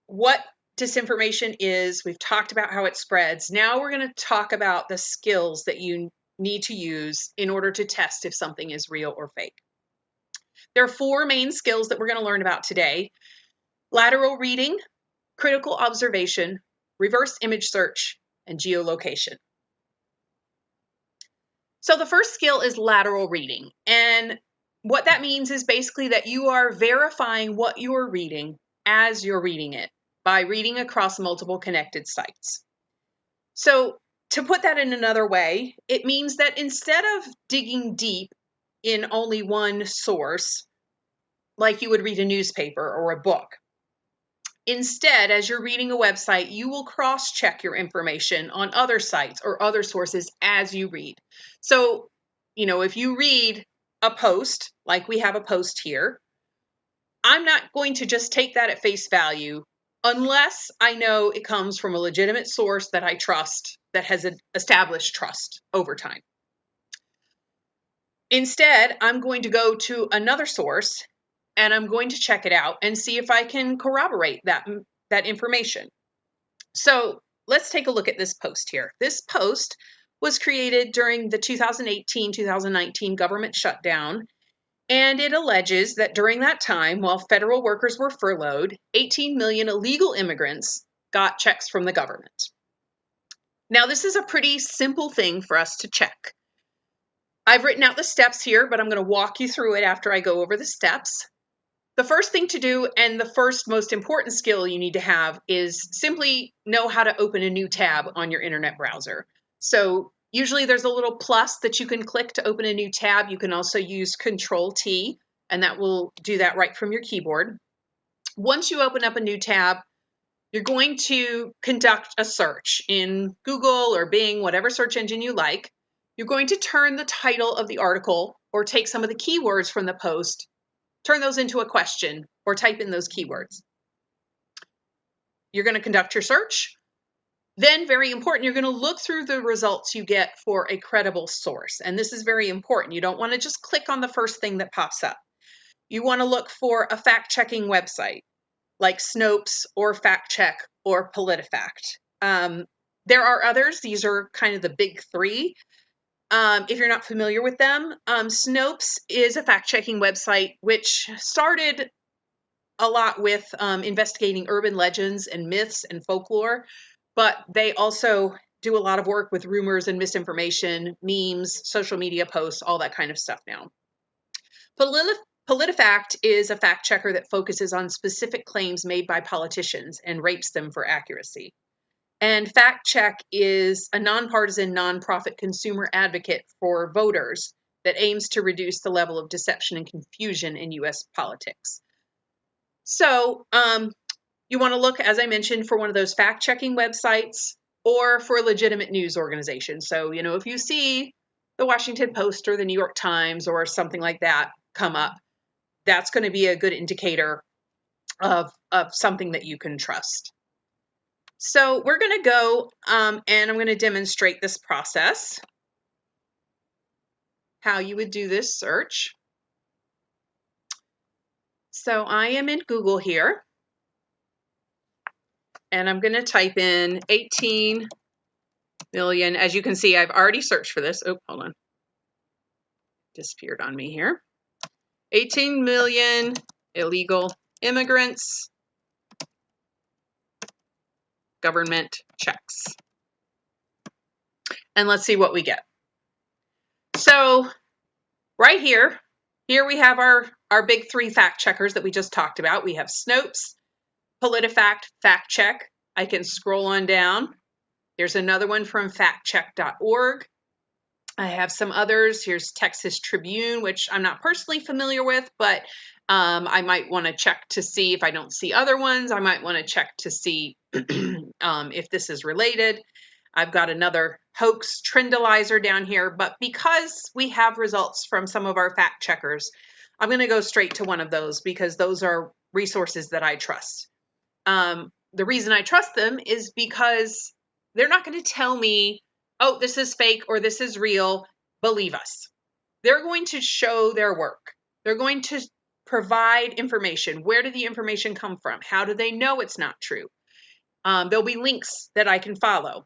what disinformation is. We've talked about how it spreads. Now we're going to talk about the skills that you need to use in order to test if something is real or fake. There are 4 main skills that we're going to learn about today: lateral reading, critical observation, reverse image search, and geolocation. So the first skill is lateral reading. And what that means is basically that you are verifying what you're reading as you're reading it by reading across multiple connected sites. So to put that in another way, it means that instead of digging deep in only one source, like you would read a newspaper or a book, instead, as you're reading a website, you will cross-check your information on other sites or other sources as you read. So, if you read a post, like we have a post here, I'm not going to just take that at face value unless I know it comes from a legitimate source that I trust, that has established trust over time. Instead, I'm going to go to another source and I'm going to check it out and see if I can corroborate that information. So let's take a look at this post here. This post was created during the 2018-2019 government shutdown, and it alleges that during that time, while federal workers were furloughed, 18 million illegal immigrants got checks from the government. Now, this is a pretty simple thing for us to check. I've written out the steps here, but I'm going to walk you through it after I go over the steps. The first thing to do, and the first most important skill you need to have, is simply know how to open a new tab on your internet browser. So usually there's a little plus that you can click to open a new tab. You can also use Control-T, and that will do that right from your keyboard. Once you open up a new tab, you're going to conduct a search in Google or Bing, whatever search engine you like. You're going to turn the title of the article or take some of the keywords from the post, turn those into a question, or type in those keywords. You're going to conduct your search. Then, very important, you're going to look through the results you get for a credible source. And this is very important. You don't want to just click on the first thing that pops up. You want to look for a fact-checking website like Snopes or FactCheck or PolitiFact. There are others. These are kind of the big 3. If you're not familiar with them, Snopes is a fact-checking website which started a lot with investigating urban legends and myths and folklore, but they also do a lot of work with rumors and misinformation, memes, social media posts, all that kind of stuff now. PolitiFact is a fact checker that focuses on specific claims made by politicians and rates them for accuracy. And Fact Check is a nonpartisan, nonprofit consumer advocate for voters that aims to reduce the level of deception and confusion in U.S. politics. So you want to look, as I mentioned, for one of those fact-checking websites or for a legitimate news organization. So, if you see the Washington Post or the New York Times or something like that come up, that's going to be a good indicator of something that you can trust. So we're going to go and I'm going to demonstrate this process, how you would do this search. So I am in Google here, and I'm going to type in 18 million. As you can see, I've already searched for this. Oh, hold on. Disappeared on me here. 18 million illegal immigrants. Government checks. And let's see what we get. So right here we have our big three fact checkers that we just talked about. We have Snopes, PolitiFact, Fact Check. I can scroll on down. There's another one from factcheck.org. I have some others. Here's Texas Tribune, which I'm not personally familiar with, but I might want to check to see if I don't see other ones. I might want to check to see if this is related. I've got another hoax trendalizer down here, but because we have results from some of our fact checkers, I'm going to go straight to one of those because those are resources that I trust. The reason I trust them is because they're not going to tell me, oh, this is fake or this is real, believe us. They're going to show their work. They're going to provide information. Where did the information come from? How do they know it's not true? There'll be links that I can follow.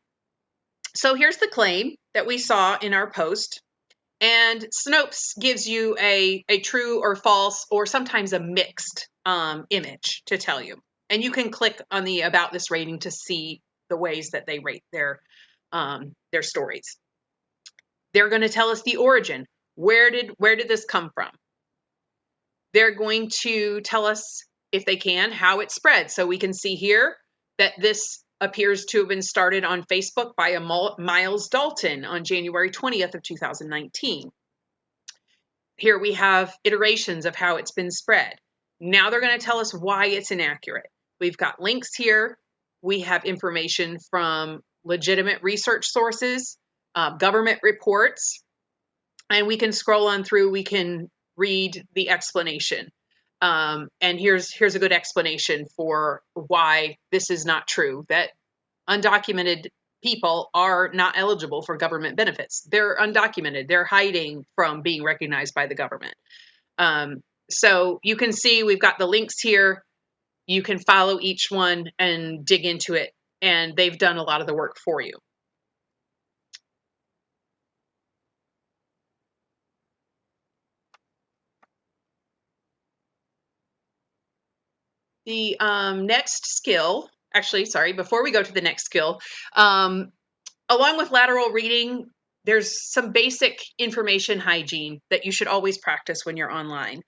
So here's the claim that we saw in our post. And Snopes gives you a true or false or sometimes a mixed image to tell you. And you can click on the About This rating to see the ways that they rate their stories. They're going to tell us the origin. Where did this come from? They're going to tell us, if they can, how it spread. So we can see here that this appears to have been started on Facebook by a Miles Dalton on January 20th of 2019. Here we have iterations of how it's been spread. Now they're going to tell us why it's inaccurate. We've got links here. We have information from legitimate research sources, government reports, and we can scroll on through. We can read the explanation. And here's a good explanation for why this is not true, that undocumented people are not eligible for government benefits. They're undocumented. They're hiding from being recognized by the government. So you can see we've got the links here. You can follow each one and dig into it, and they've done a lot of the work for you. The next skill, actually, sorry, before we go to the next skill, along with lateral reading, there's some basic information hygiene that you should always practice when you're online.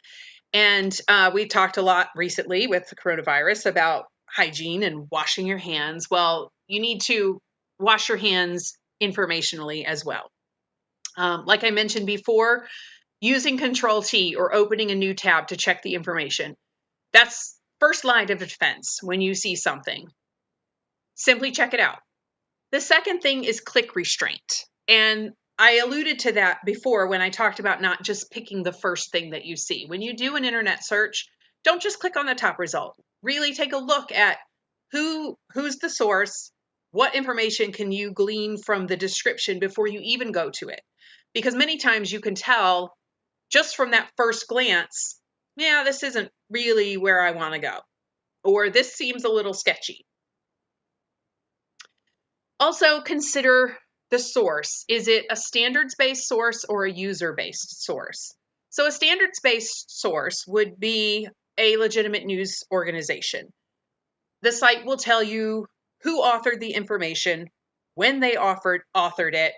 And we talked a lot recently with the coronavirus about hygiene and washing your hands. Well, you need to wash your hands informationally as well. Like I mentioned before, using Control-T or opening a new tab to check the information. That's first line of defense when you see something. Simply check it out. The second thing is click restraint. And I alluded to that before when I talked about not just picking the first thing that you see. When you do an internet search, don't just click on the top result. Really take a look at who's the source, what information can you glean from the description before you even go to it. Because many times you can tell just from that first glance, yeah, this isn't really where I want to go, or this seems a little sketchy. Also consider the source. Is it a standards-based source or a user-based source? So a standards-based source would be a legitimate news organization. The site will tell you who authored the information, when they authored it,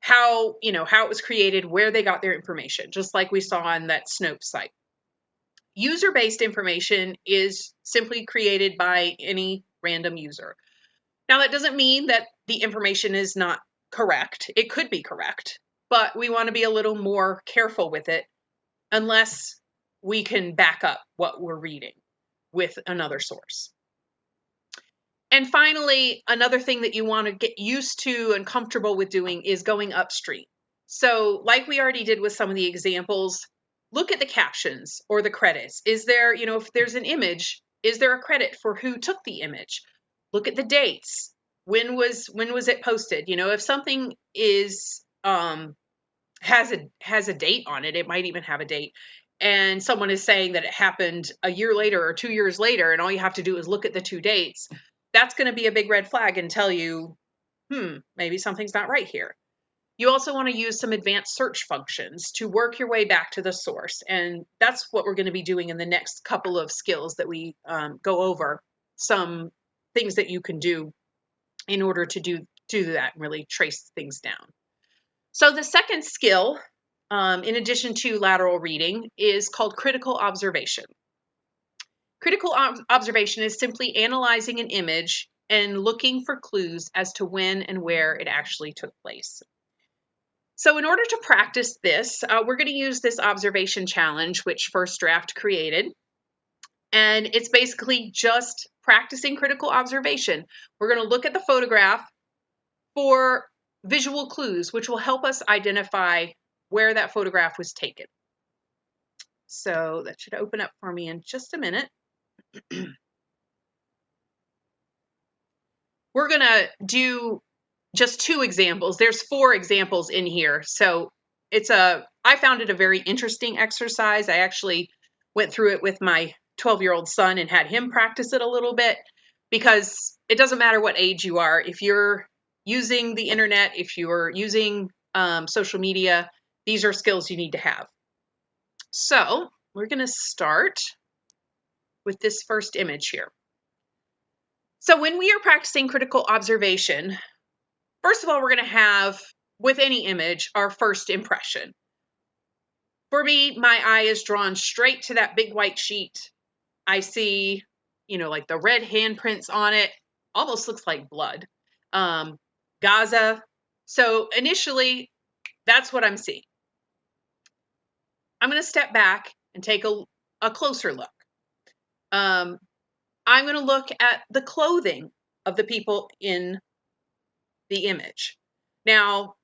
how it was created, where they got their information, just like we saw on that Snopes site. user-based information is simply created by any random user. Now, that doesn't mean that the information is not correct. It could be correct, but we want to be a little more careful with it unless we can back up what we're reading with another source. And finally, another thing that you want to get used to and comfortable with doing is going upstream. So like we already did with some of the examples, look at the captions or the credits. Is there, if there's an image, is there a credit for who took the image? Look at the dates. When was it posted? If something is has a date on it, it might even have a date, and someone is saying that it happened a year later or 2 years later, and all you have to do is look at the two dates, that's going to be a big red flag and tell you, maybe something's not right here. You also want to use some advanced search functions to work your way back to the source. And that's what we're going to be doing in the next couple of skills that we go over, some things that you can do in order to do that and really trace things down. So the second skill, in addition to lateral reading, is called critical observation. Critical observation is simply analyzing an image and looking for clues as to when and where it actually took place. So in order to practice this, we're going to use this observation challenge, which First Draft created. And it's basically just practicing critical observation. We're going to look at the photograph for visual clues, which will help us identify where that photograph was taken. So that should open up for me in just a minute. We're going to do just 2 examples. There's 4 examples in here. So I found it a very interesting exercise. I actually went through it with my 12-year-old son and had him practice it a little bit, because it doesn't matter what age you are. If you're using the internet, if you're using social media, these are skills you need to have. So we're going to start with this first image here. So when we are practicing critical observation, first of all, we're going to have, with any image, our first impression. For me, my eye is drawn straight to that big white sheet. I see, like the red handprints on it, almost looks like blood. Gaza. So initially, that's what I'm seeing. I'm going to step back and take a closer look. I'm going to look at the clothing of the people in the image. Now,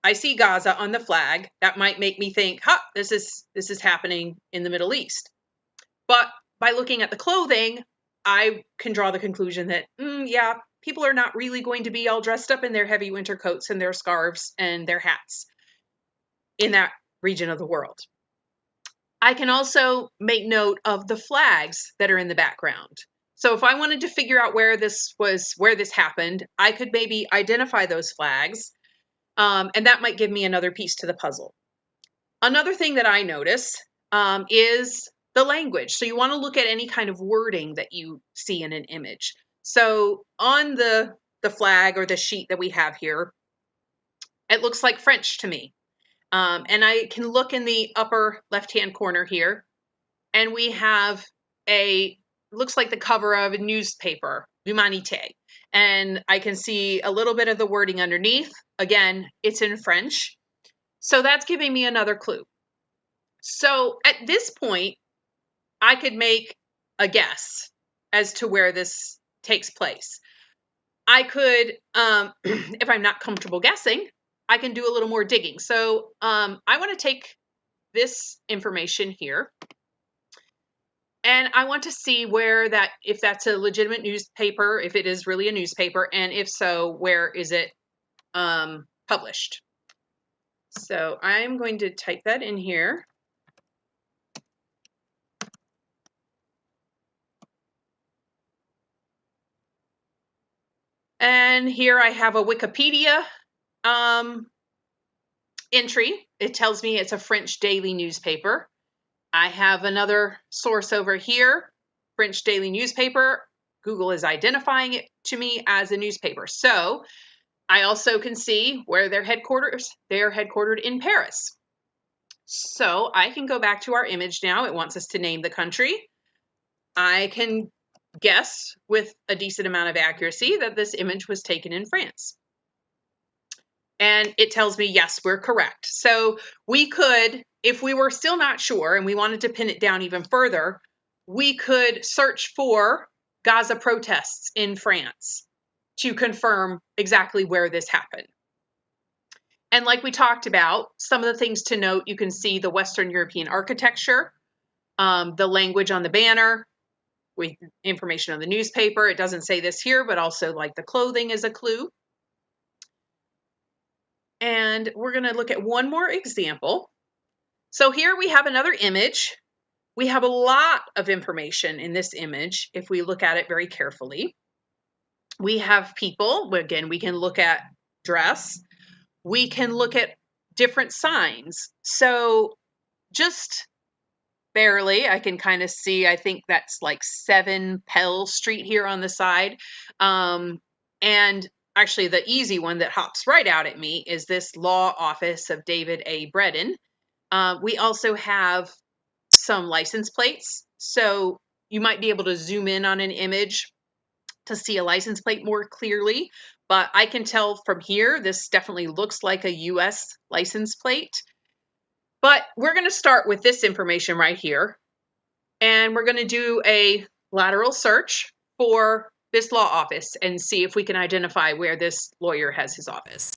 I see Gaza on the flag. That might make me think, this is happening in the Middle East. But by looking at the clothing, I can draw the conclusion that, people are not really going to be all dressed up in their heavy winter coats and their scarves and their hats in that region of the world. I can also make note of the flags that are in the background. So if I wanted to figure out where this happened, I could maybe identify those flags, and that might give me another piece to the puzzle. Another thing that I notice is the language. So you want to look at any kind of wording that you see in an image. So on the flag or the sheet that we have here, it looks like French to me. And I can look in the upper left-hand corner here, and we have looks like the cover of a newspaper, L'Humanité. And I can see a little bit of the wording underneath. Again, it's in French. So that's giving me another clue. So at this point, I could make a guess as to where this takes place. I could, if I'm not comfortable guessing, I can do a little more digging. So I want to take this information here, and I want to see if that's a legitimate newspaper, if it is really a newspaper, and if so, where is it published? So I'm going to type that in here. And here I have a Wikipedia entry. It tells me it's a French daily newspaper. I have another source over here, French daily newspaper. Google is identifying it to me as a newspaper. So I also can see where they're headquartered. They're headquartered in Paris. So I can go back to our image now. It wants us to name the country. I can guess with a decent amount of accuracy that this image was taken in France. And it tells me, yes, we're correct. So we could, if we were still not sure and we wanted to pin it down even further, we could search for Gaza protests in France to confirm exactly where this happened. And like we talked about, some of the things to note, you can see the Western European architecture, the language on the banner, with information on the newspaper. It doesn't say this here, but also like the clothing is a clue. And we're going to look at one more example. So here we have another image. We have a lot of information in this image if we look at it very carefully. We have people. Again, we can look at dress. We can look at different signs. So just barely, I can kind of see, I think that's like 7 Pell Street here on the side. And actually the easy one that hops right out at me is this law office of David A. Breeden. We also have some license plates. So you might be able to zoom in on an image to see a license plate more clearly. But I can tell from here, this definitely looks like a US license plate. But we're going to start with this information right here. And we're going to do a lateral search for this law office and see if we can identify where this lawyer has his office.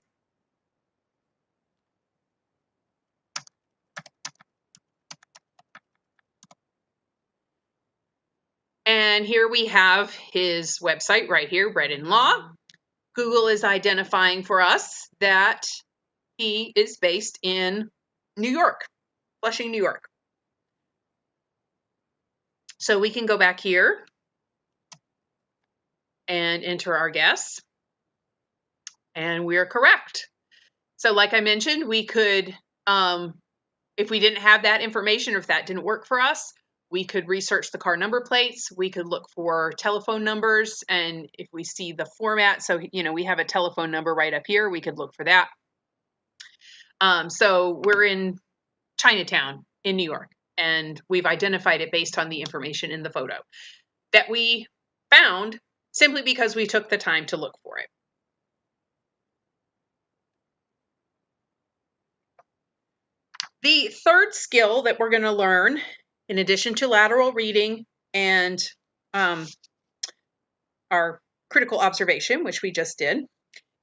And here we have his website right here, Breeden Law. Google is identifying for us that he is based in New York, Flushing, New York. So we can go back here and enter our guess. And we're correct. So like I mentioned, we could, if we didn't have that information or if that didn't work for us, we could research the car number plates. We could look for telephone numbers. And if we see the format, so, we have a telephone number right up here, we could look for that. So we're in Chinatown in New York, and we've identified it based on the information in the photo that we found simply because we took the time to look for it. The third skill that we're going to learn, in addition to lateral reading and our critical observation, which we just did,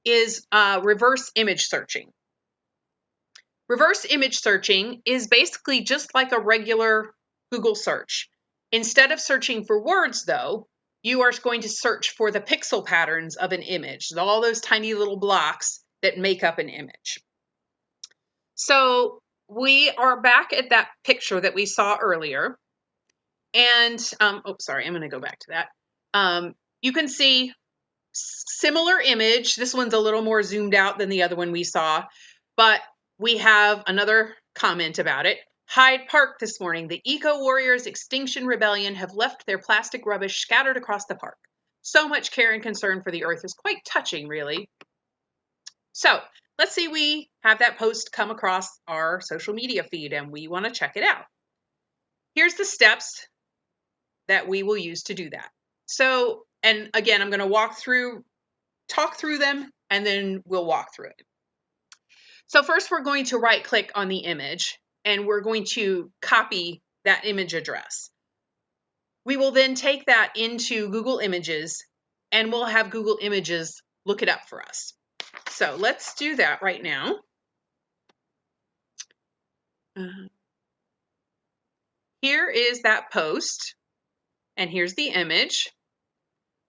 is reverse image searching. Reverse image searching is basically just like a regular Google search. Instead of searching for words, though, you are going to search for the pixel patterns of an image, all those tiny little blocks that make up an image. So we are back at that picture that we saw earlier. And, sorry, I'm going to go back to that. You can see similar image. This one's a little more zoomed out than the other one we saw, but we have another comment about it. Hyde Park this morning, the eco-warriors Extinction Rebellion have left their plastic rubbish scattered across the park. So much care and concern for the earth is quite touching, really. So let's say we have that post come across our social media feed and we want to check it out. Here's the steps that we will use to do that. So, and again, I'm going to talk through them, and then we'll walk through it. So first we're going to right click on the image and we're going to copy that image address. We will then take that into Google Images and we'll have Google Images look it up for us. So let's do that right now. Here is that post and here's the image.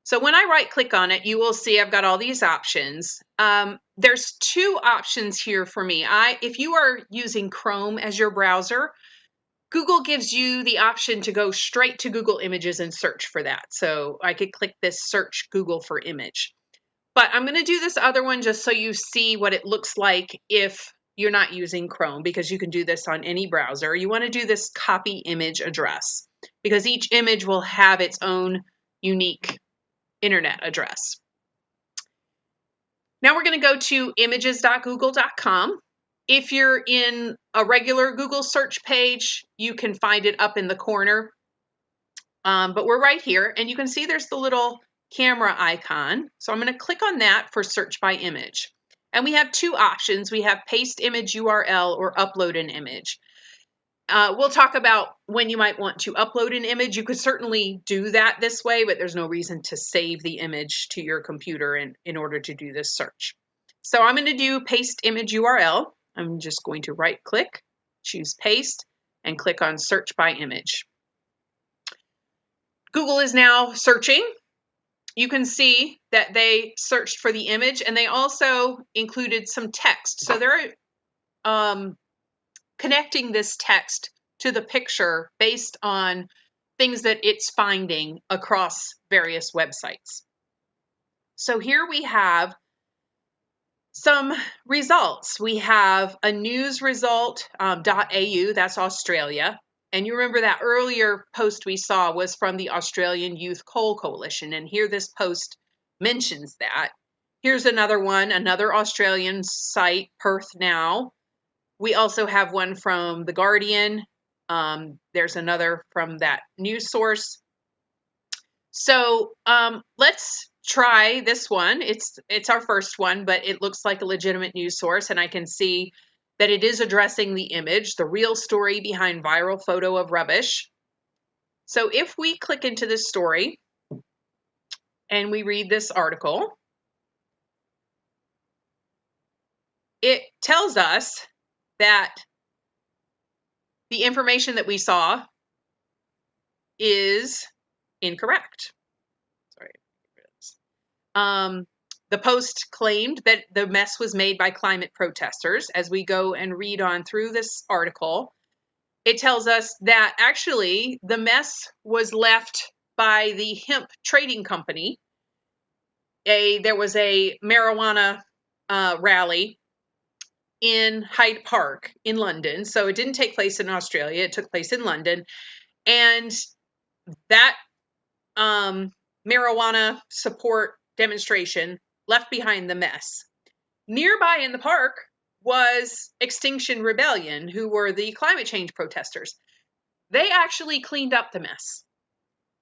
So when I right click on it, you will see I've got all these options. There's 2 options here for me. If you are using Chrome as your browser, Google gives you the option to go straight to Google Images and search for that. So I could click this search Google for image. But I'm going to do this other one just so you see what it looks like if you're not using Chrome, because you can do this on any browser. You want to do this copy image address because each image will have its own unique internet address. Now we're going to go to images.google.com If you're in a regular Google search page, you can find it up in the corner. But we're right here, and you can see there's the little camera icon. So I'm going to click on that for search by image. And we have two options. We have paste image URL or upload an image. We'll talk about when you might want to upload an image. You could certainly do that this way, but there's no reason to save the image to your computer in order to do this search. So I'm going to do paste image URL. I'm just going to right click, choose paste, and click on search by image. Google is now searching. You can see that they searched for the image, and they also included some text. So they're connecting this text to the picture based on things that it's finding across various websites. So here we have some results. We have a news result, .au, that's Australia. And you remember that earlier post we saw was from the Australian Youth Coal Coalition. And here this post mentions that. Here's another one, another Australian site, Perth Now. We also have one from The Guardian. There's another from that news source. So let's try this one. It's our first one, but it looks like a legitimate news source, and I can see that it is addressing the image, the real story behind viral photo of rubbish. So if we click into this story and we read this article, it tells us that the information that we saw is incorrect. Sorry. The post claimed that the mess was made by climate protesters. As we go and read on through this article, it tells us that actually the mess was left by the hemp trading company. There was a marijuana rally in Hyde Park in London. So it didn't take place in Australia. It took place in London. And that marijuana support demonstration left behind the mess. Nearby in the park was Extinction Rebellion, who were the climate change protesters. They actually cleaned up the mess.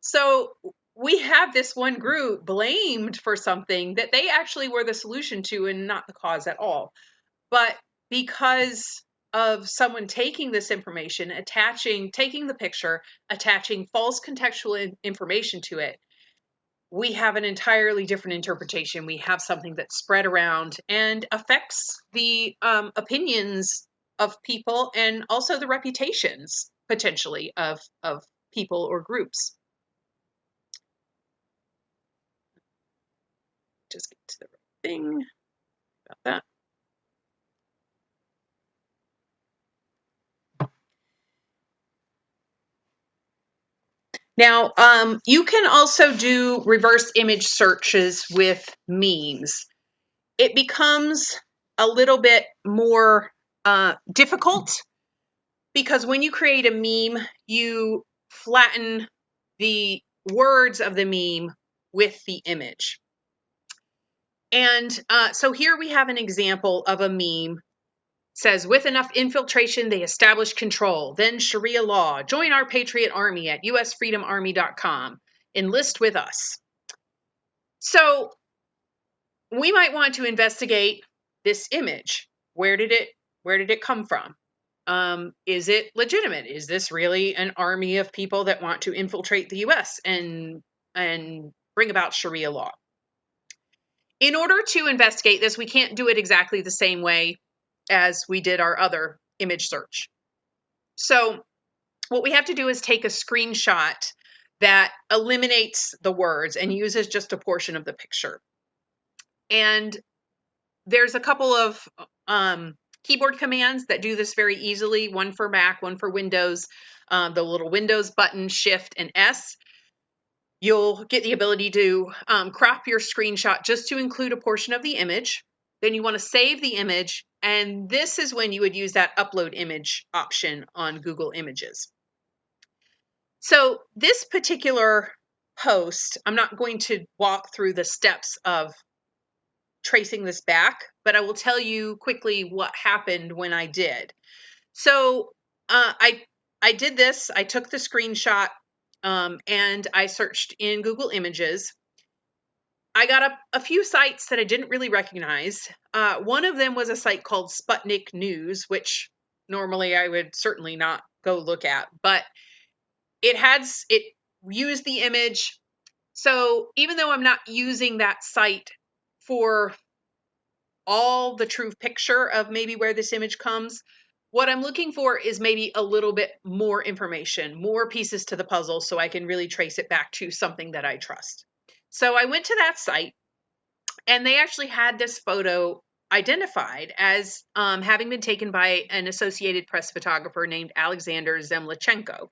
So we have this one group blamed for something that they actually were the solution to and not the cause at all. But because of someone taking this information, taking the picture, attaching false contextual information to it, we have an entirely different interpretation. We have something that's spread around and affects the opinions of people and also the reputations, potentially, of people or groups. Just get to the right thing about that. Now, you can also do reverse image searches with memes. It becomes a little bit more difficult because when you create a meme, you flatten the words of the meme with the image. And so here we have an example of a meme. Says, with enough infiltration, they establish control. Then Sharia law. Join our Patriot Army at usfreedomarmy.com. Enlist with us. So we might want to investigate this image. Where did it come from? Is it legitimate? Is this really an army of people that want to infiltrate the US and bring about Sharia law? In order to investigate this, we can't do it exactly the same way as we did our other image search. So what we have to do is take a screenshot that eliminates the words and uses just a portion of the picture. And there's a couple of keyboard commands that do this very easily, one for Mac, one for Windows, the little Windows button, Shift and S. You'll get the ability to crop your screenshot just to include a portion of the image. Then you want to save the image, and this is when you would use that upload image option on Google Images. So this particular post, I'm not going to walk through the steps of tracing this back, but I will tell you quickly what happened when I did. So I did this. I took the screenshot and I searched in Google Images. I got a few sites that I didn't really recognize. One of them was a site called Sputnik News, which normally I would certainly not go look at, but it used the image. So even though I'm not using that site for all the true picture of maybe where this image comes, what I'm looking for is maybe a little bit more information, more pieces to the puzzle, so I can really trace it back to something that I trust. So I went to that site, and they actually had this photo identified as having been taken by an Associated Press photographer named Alexander Zemlichenko.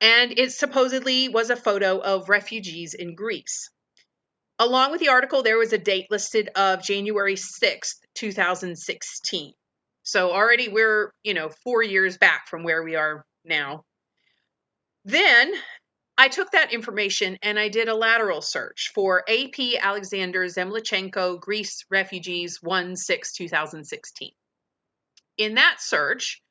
And it supposedly was a photo of refugees in Greece. Along with the article, there was a date listed of January 6th, 2016. So already we're, 4 years back from where we are now. Then I took that information and I did a lateral search for AP Alexander Zemlichenko Greece refugees 1/6/2016. In that search,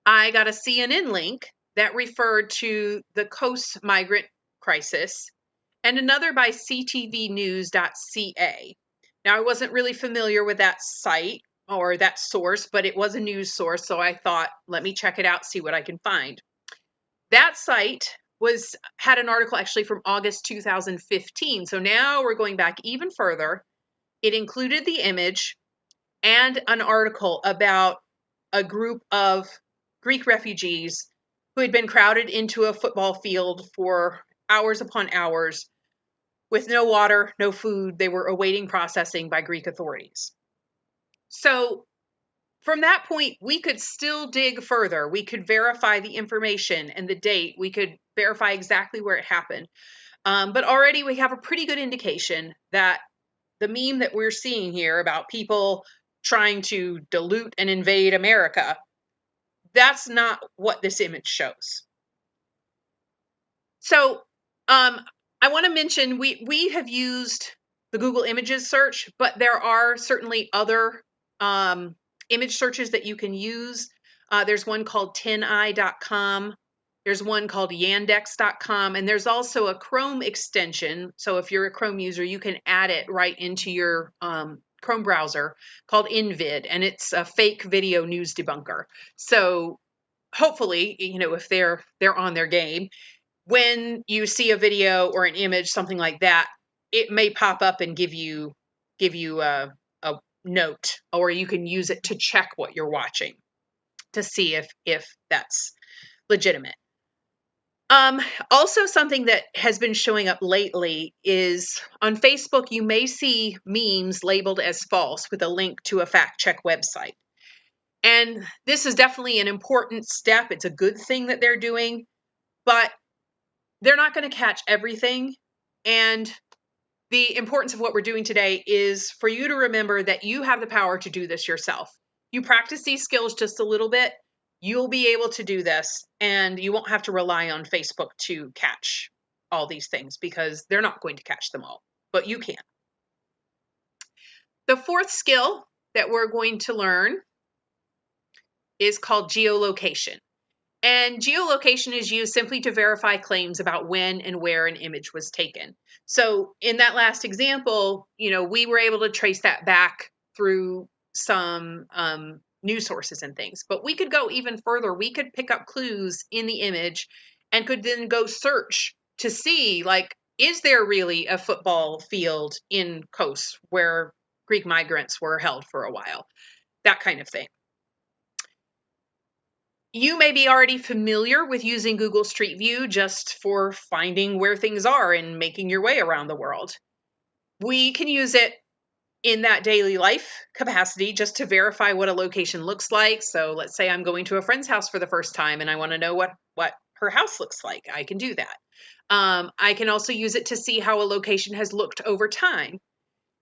I got a CNN link that referred to the Kos migrant crisis and another by ctvnews.ca. Now, I wasn't really familiar with that site or that source, but it was a news source, so I thought, let me check it out, see what I can find. That site had an article actually from August 2015, so now we're going back even further. It included the image and an article about a group of Greek refugees who had been crowded into a football field for hours upon hours with no water, no food. They were awaiting processing by Greek authorities. So from that point, we could still dig further. We could verify the information and the date. We could verify exactly where it happened. But already we have a pretty good indication that the meme that we're seeing here about people trying to dilute and invade America, that's not what this image shows. So I want to mention we have used the Google Images search, but there are certainly other image searches that you can use. There's one called tineye.com. There's one called yandex.com, and there's also a Chrome extension. So if you're a Chrome user, you can add it right into your Chrome browser called InVid, and it's a fake video news debunker. So hopefully, if they're on their game, when you see a video or an image, something like that, it may pop up and give you a note, or you can use it to check what you're watching to see if that's legitimate. Also, something that has been showing up lately is on Facebook, you may see memes labeled as false with a link to a fact check website. And this is definitely an important step. It's a good thing that they're doing, but they're not going to catch everything. And the importance of what we're doing today is for you to remember that you have the power to do this yourself. You practice these skills just a little bit, you'll be able to do this, and you won't have to rely on Facebook to catch all these things because they're not going to catch them all, but you can. The fourth skill that we're going to learn is called geolocation. And geolocation is used simply to verify claims about when and where an image was taken. So in that last example, we were able to trace that back through some news sources and things. But we could go even further. We could pick up clues in the image and could then go search to see, is there really a football field in Kos where Greek migrants were held for a while? That kind of thing. You may be already familiar with using Google Street View just for finding where things are and making your way around the world. We can use it in that daily life capacity just to verify what a location looks like. So let's say I'm going to a friend's house for the first time and I want to know what her house looks like. I can do that. I can also use it to see how a location has looked over time.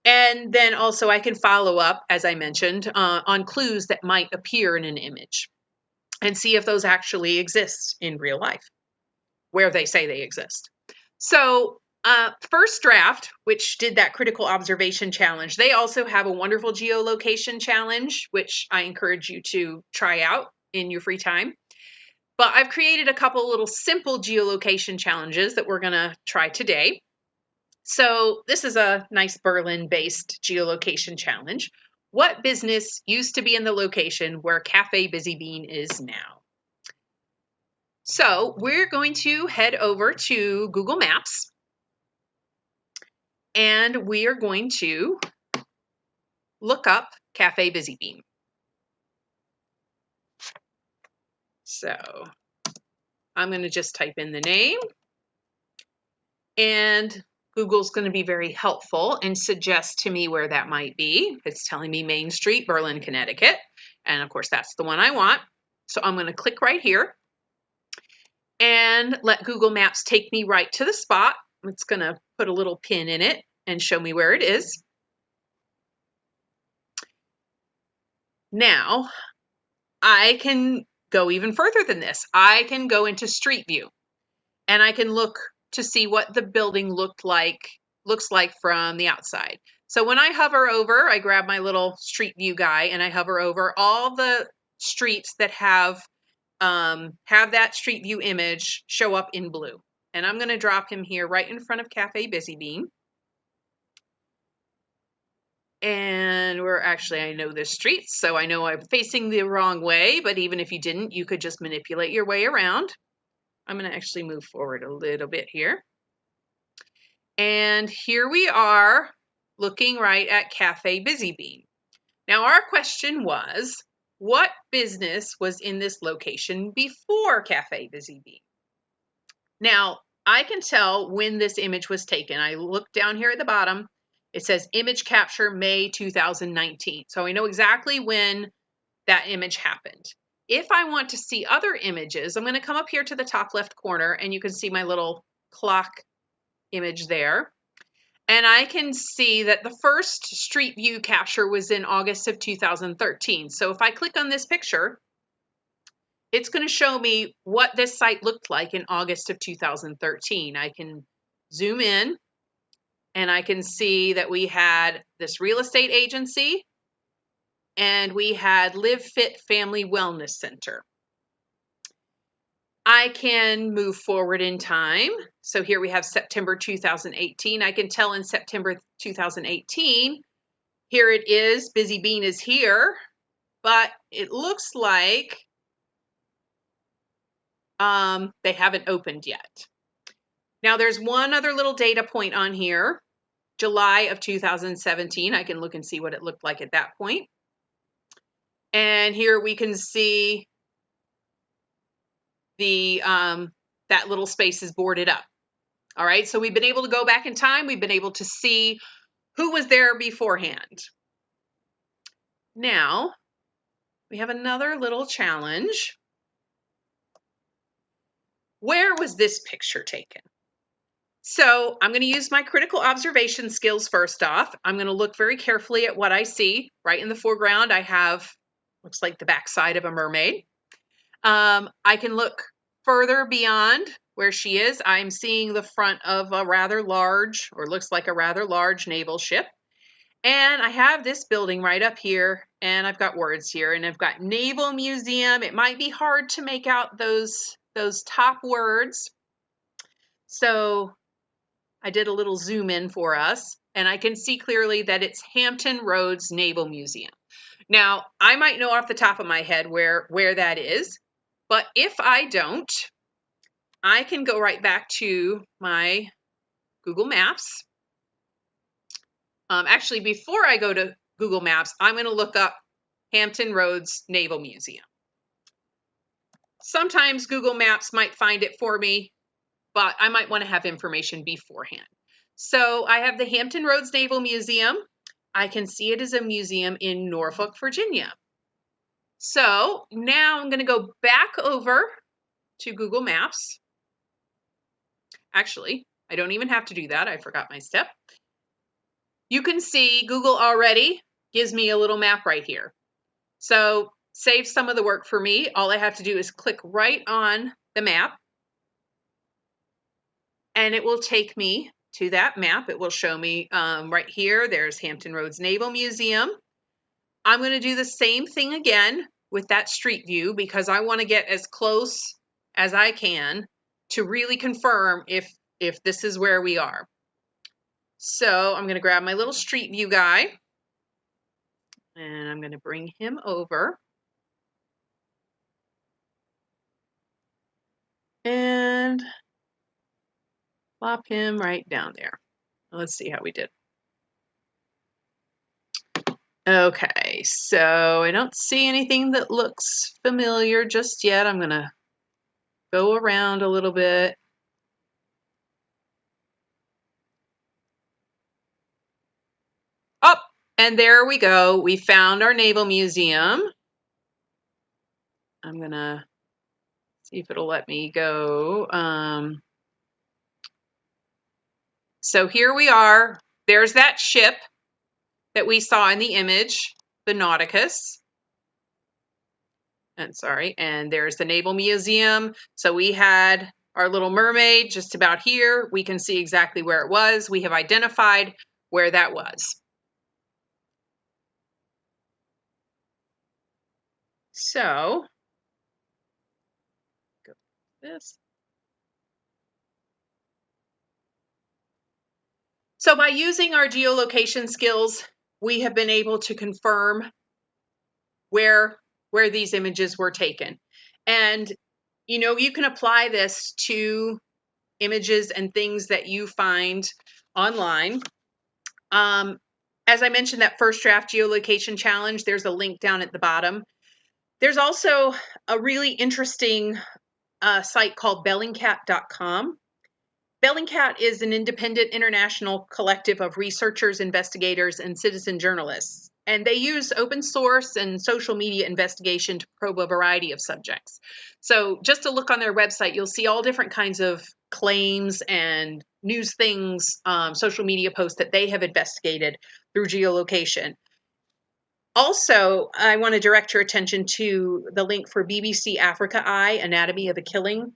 And then also I can follow up, as I mentioned, on clues that might appear in an image, and see if those actually exist in real life, where they say they exist. So First Draft, which did that critical observation challenge, they also have a wonderful geolocation challenge, which I encourage you to try out in your free time. But I've created a couple little simple geolocation challenges that we're going to try today. So this is a nice Berlin-based geolocation challenge. What business used to be in the location where Cafe Busy Bean is now? So we're going to head over to Google Maps, and we are going to look up Cafe Busy Bean. So I'm going to just type in the name, and Google's going to be very helpful and suggest to me where that might be. It's telling me Main Street, Berlin, Connecticut. And of course, that's the one I want. So I'm going to click right here and let Google Maps take me right to the spot. It's going to put a little pin in it and show me where it is. Now, I can go even further than this. I can go into Street View, and I can look to see what the building looks like from the outside. So when I hover over, I grab my little Street View guy and I hover over all the streets that have that Street View image show up in blue. And I'm going to drop him here right in front of Cafe Busy Bean. And I know this street, so I know I'm facing the wrong way, but even if you didn't, you could just manipulate your way around. I'm going to actually move forward a little bit here. And here we are looking right at Cafe Busy Bean. Now our question was, what business was in this location before Cafe Busy Bean? Now I can tell when this image was taken. I look down here at the bottom. It says image capture May 2019. So I know exactly when that image happened. If I want to see other images, I'm going to come up here to the top left corner, and you can see my little clock image there. And I can see that the first Street View capture was in August of 2013. So if I click on this picture, it's going to show me what this site looked like in August of 2013. I can zoom in, and I can see that we had this real estate agency, and we had Live Fit Family Wellness Center. I can move forward in time. So here we have September 2018. I can tell in September 2018, here it is, Busy Bean is here, but it looks like they haven't opened yet. Now there's one other little data point on here, July of 2017. I can look and see what it looked like at that point. And here we can see the that little space is boarded up. All right, so we've been able to go back in time. We've been able to see who was there beforehand. Now, we have another little challenge. Where was this picture taken? So I'm going to use my critical observation skills first off. I'm going to look very carefully at what I see. Right in the foreground, I have, looks like the backside of a mermaid. I can look further beyond where she is. I'm seeing the front of a rather large, or looks like a rather large naval ship. And I have this building right up here, and I've got words here, and I've got Naval Museum. It might be hard to make out those top words. So I did a little zoom in for us, and I can see clearly that it's Hampton Roads Naval Museum. Now, I might know off the top of my head where that is, but if I don't, I can go right back to my Google Maps. Actually, before I go to Google Maps, I'm going to look up Hampton Roads Naval Museum. Sometimes Google Maps might find it for me, but I might want to have information beforehand. So I have the Hampton Roads Naval Museum. I can see it as a museum in Norfolk, Virginia. So now I'm going to go back over to Google Maps. Actually, I don't even have to do that. I forgot my step. You can see Google already gives me a little map right here. So save some of the work for me. All I have to do is click right on the map, and it will take me to that map, it will show me right here, there's Hampton Roads Naval Museum. I'm going to do the same thing again with that street view because I want to get as close as I can to really confirm if this is where we are. So I'm going to grab my little street view guy and I'm going to bring him over. And plop him right down there. Let's see how we did. Okay, so I don't see anything that looks familiar just yet. I'm going to go around a little bit. Oh, and there we go. We found our Naval Museum. I'm going to see if it'll let me go. So here we are. There's that ship that we saw in the image, the Nauticus. And there's the Naval Museum. So we had our little mermaid just about here. We can see exactly where it was. We have identified where that was. So, go this. So by using our geolocation skills, we have been able to confirm where these images were taken. And, you know, you can apply this to images and things that you find online. As I mentioned, that first draft geolocation challenge, there's a link down at the bottom. There's also a really interesting site called Bellingcat.com. Bellingcat is an independent international collective of researchers, investigators, and citizen journalists. And they use open source and social media investigation to probe a variety of subjects. So just to look on their website, you'll see all different kinds of claims and news things, social media posts that they have investigated through geolocation. Also, I want to direct your attention to the link for BBC Africa Eye, Anatomy of a Killing.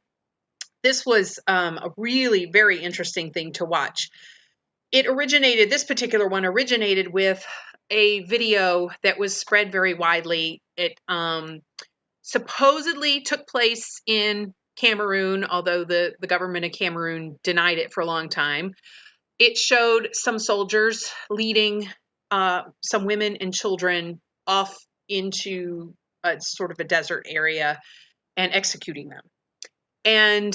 This was a really very interesting thing to watch. This particular one originated with a video that was spread very widely. It supposedly took place in Cameroon, although the government of Cameroon denied it for a long time. It showed some soldiers leading some women and children off into a sort of a desert area and executing them. And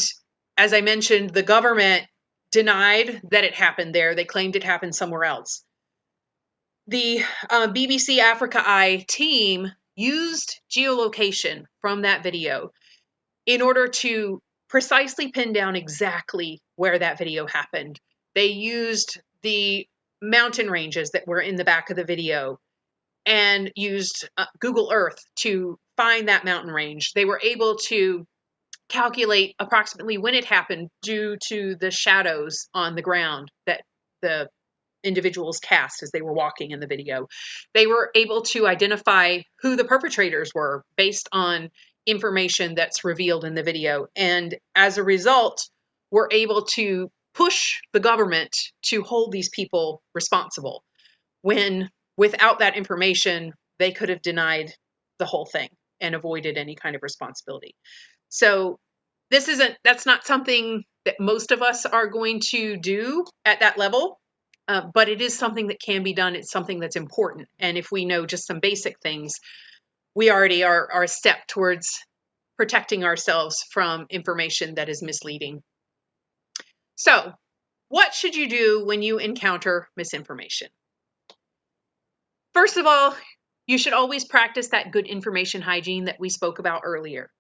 as I mentioned, the government denied that it happened there. They claimed it happened somewhere else. The BBC Africa Eye team used geolocation from that video in order to precisely pin down exactly where that video happened. They used the mountain ranges that were in the back of the video and used Google Earth to find that mountain range. They were able to calculate approximately when it happened due to the shadows on the ground that the individuals cast as they were walking in the video. They were able to identify who the perpetrators were based on information that's revealed in the video. And as a result, were able to push the government to hold these people responsible when without that information, they could have denied the whole thing and avoided any kind of responsibility. So that's not something that most of us are going to do at that level, but it is something that can be done. It's something that's important. And if we know just some basic things, we already are a step towards protecting ourselves from information that is misleading. So, what should you do when you encounter misinformation? First of all, you should always practice that good information hygiene that we spoke about earlier.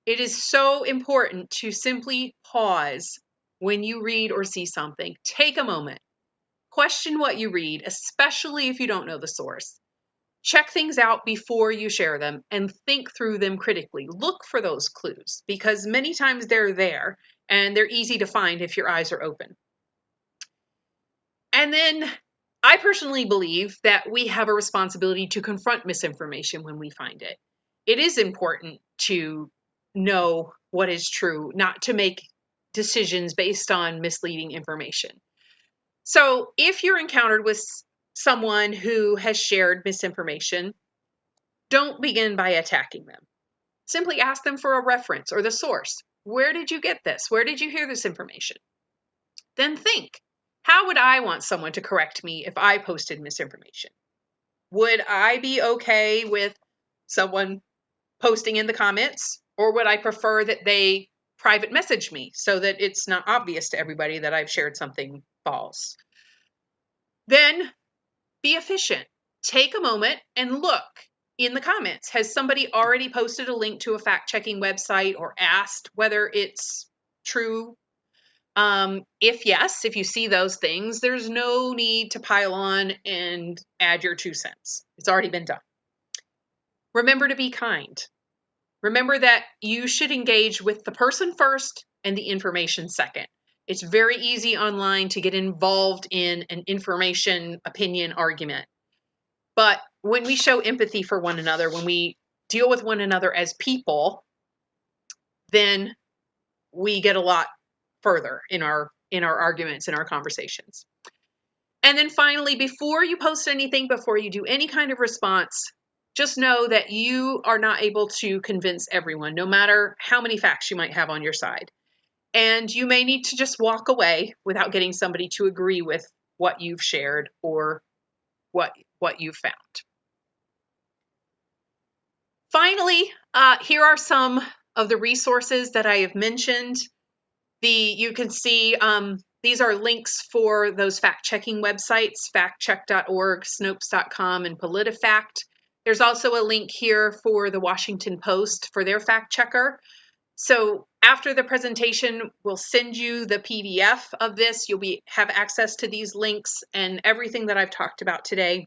It is so important to simply pause when you read or see something. Take a moment. Question what you read, especially if you don't know the source. Check things out before you share them and think through them critically. Look for those clues because many times they're there and they're easy to find if your eyes are open. And then I personally believe that we have a responsibility to confront misinformation when we find it. It is important to know what is true, not to make decisions based on misleading information. So if you're encountered with someone who has shared misinformation, don't begin by attacking them. Simply ask them for a reference or the source. Where did you get this? Where did you hear this information? Then think, how would I want someone to correct me if I posted misinformation? Would I be okay with someone posting in the comments, or would I prefer that they private message me so that it's not obvious to everybody that I've shared something false? Then be efficient. Take a moment and look in the comments. Has somebody already posted a link to a fact-checking website or asked whether it's true? If yes, if you see those things, there's no need to pile on and add your 2 cents. It's already been done. Remember to be kind. Remember that you should engage with the person first and the information second. It's very easy online to get involved in an information opinion argument. But when we show empathy for one another, when we deal with one another as people, then we get a lot further in our arguments, in our conversations. And then finally, before you post anything, before you do any kind of response, just know that you are not able to convince everyone, no matter how many facts you might have on your side. And you may need to just walk away without getting somebody to agree with what you've shared or what you've found. Finally, here are some of the resources that I have mentioned. You can see these are links for those fact-checking websites, factcheck.org, snopes.com, and PolitiFact. There's also a link here for the Washington Post for their fact checker. So after the presentation, we'll send you the PDF of this. You'll have access to these links and everything that I've talked about today.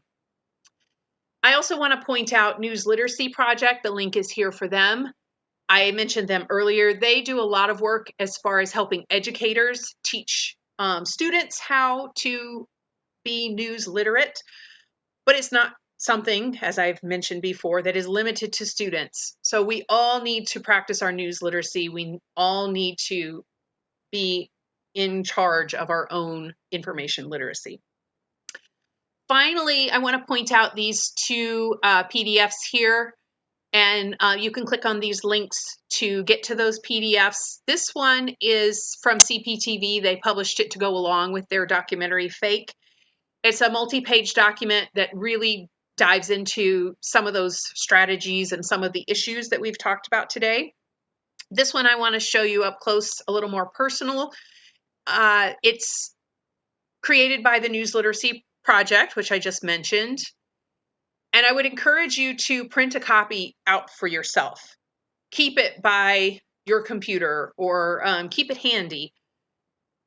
I also want to point out News Literacy Project. The link is here for them. I mentioned them earlier. They do a lot of work as far as helping educators teach students how to be news literate, but it's not something, as I've mentioned before, that is limited to students. So we all need to practice our news literacy. We all need to be in charge of our own information literacy. Finally, I want to point out these 2 PDFs here. And you can click on these links to get to those PDFs. This one is from CPTV. They published it to go along with their documentary Fake. It's a multi-page document that really dives into some of those strategies and some of the issues that we've talked about today. This one I want to show you up close, a little more personal. It's created by the News Literacy Project, which I just mentioned. And I would encourage you to print a copy out for yourself. Keep it by your computer or keep it handy,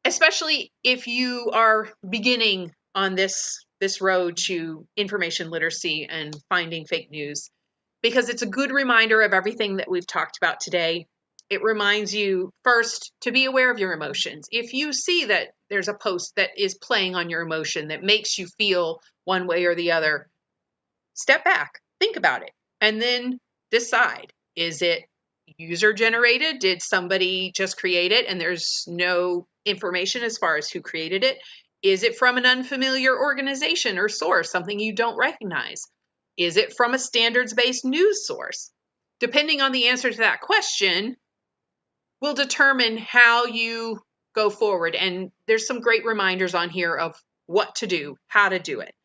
especially if you are beginning on this road to information literacy and finding fake news, because it's a good reminder of everything that we've talked about today. It reminds you first to be aware of your emotions. If you see that there's a post that is playing on your emotion that makes you feel one way or the other, step back, think about it, and then decide, is it user generated? Did somebody just create it and there's no information as far as who created it? Is it from an unfamiliar organization or source, something you don't recognize? Is it from a standards-based news source? Depending on the answer to that question will determine how you go forward. And there's some great reminders on here of what to do, how to do it.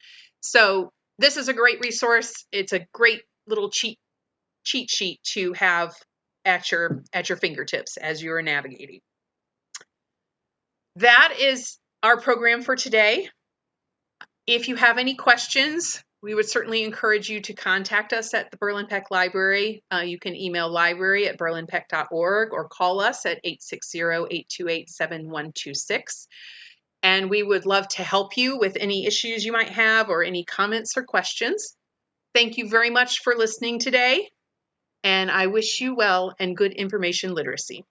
So this is a great resource. It's a great little cheat sheet to have at your fingertips as you're navigating. That is our program for today. If you have any questions, we would certainly encourage you to contact us at the Berlin-Peck Library. You can email library@berlinpeck.org or call us at 860-828-7126. And we would love to help you with any issues you might have or any comments or questions. Thank you very much for listening today, and I wish you well and good information literacy.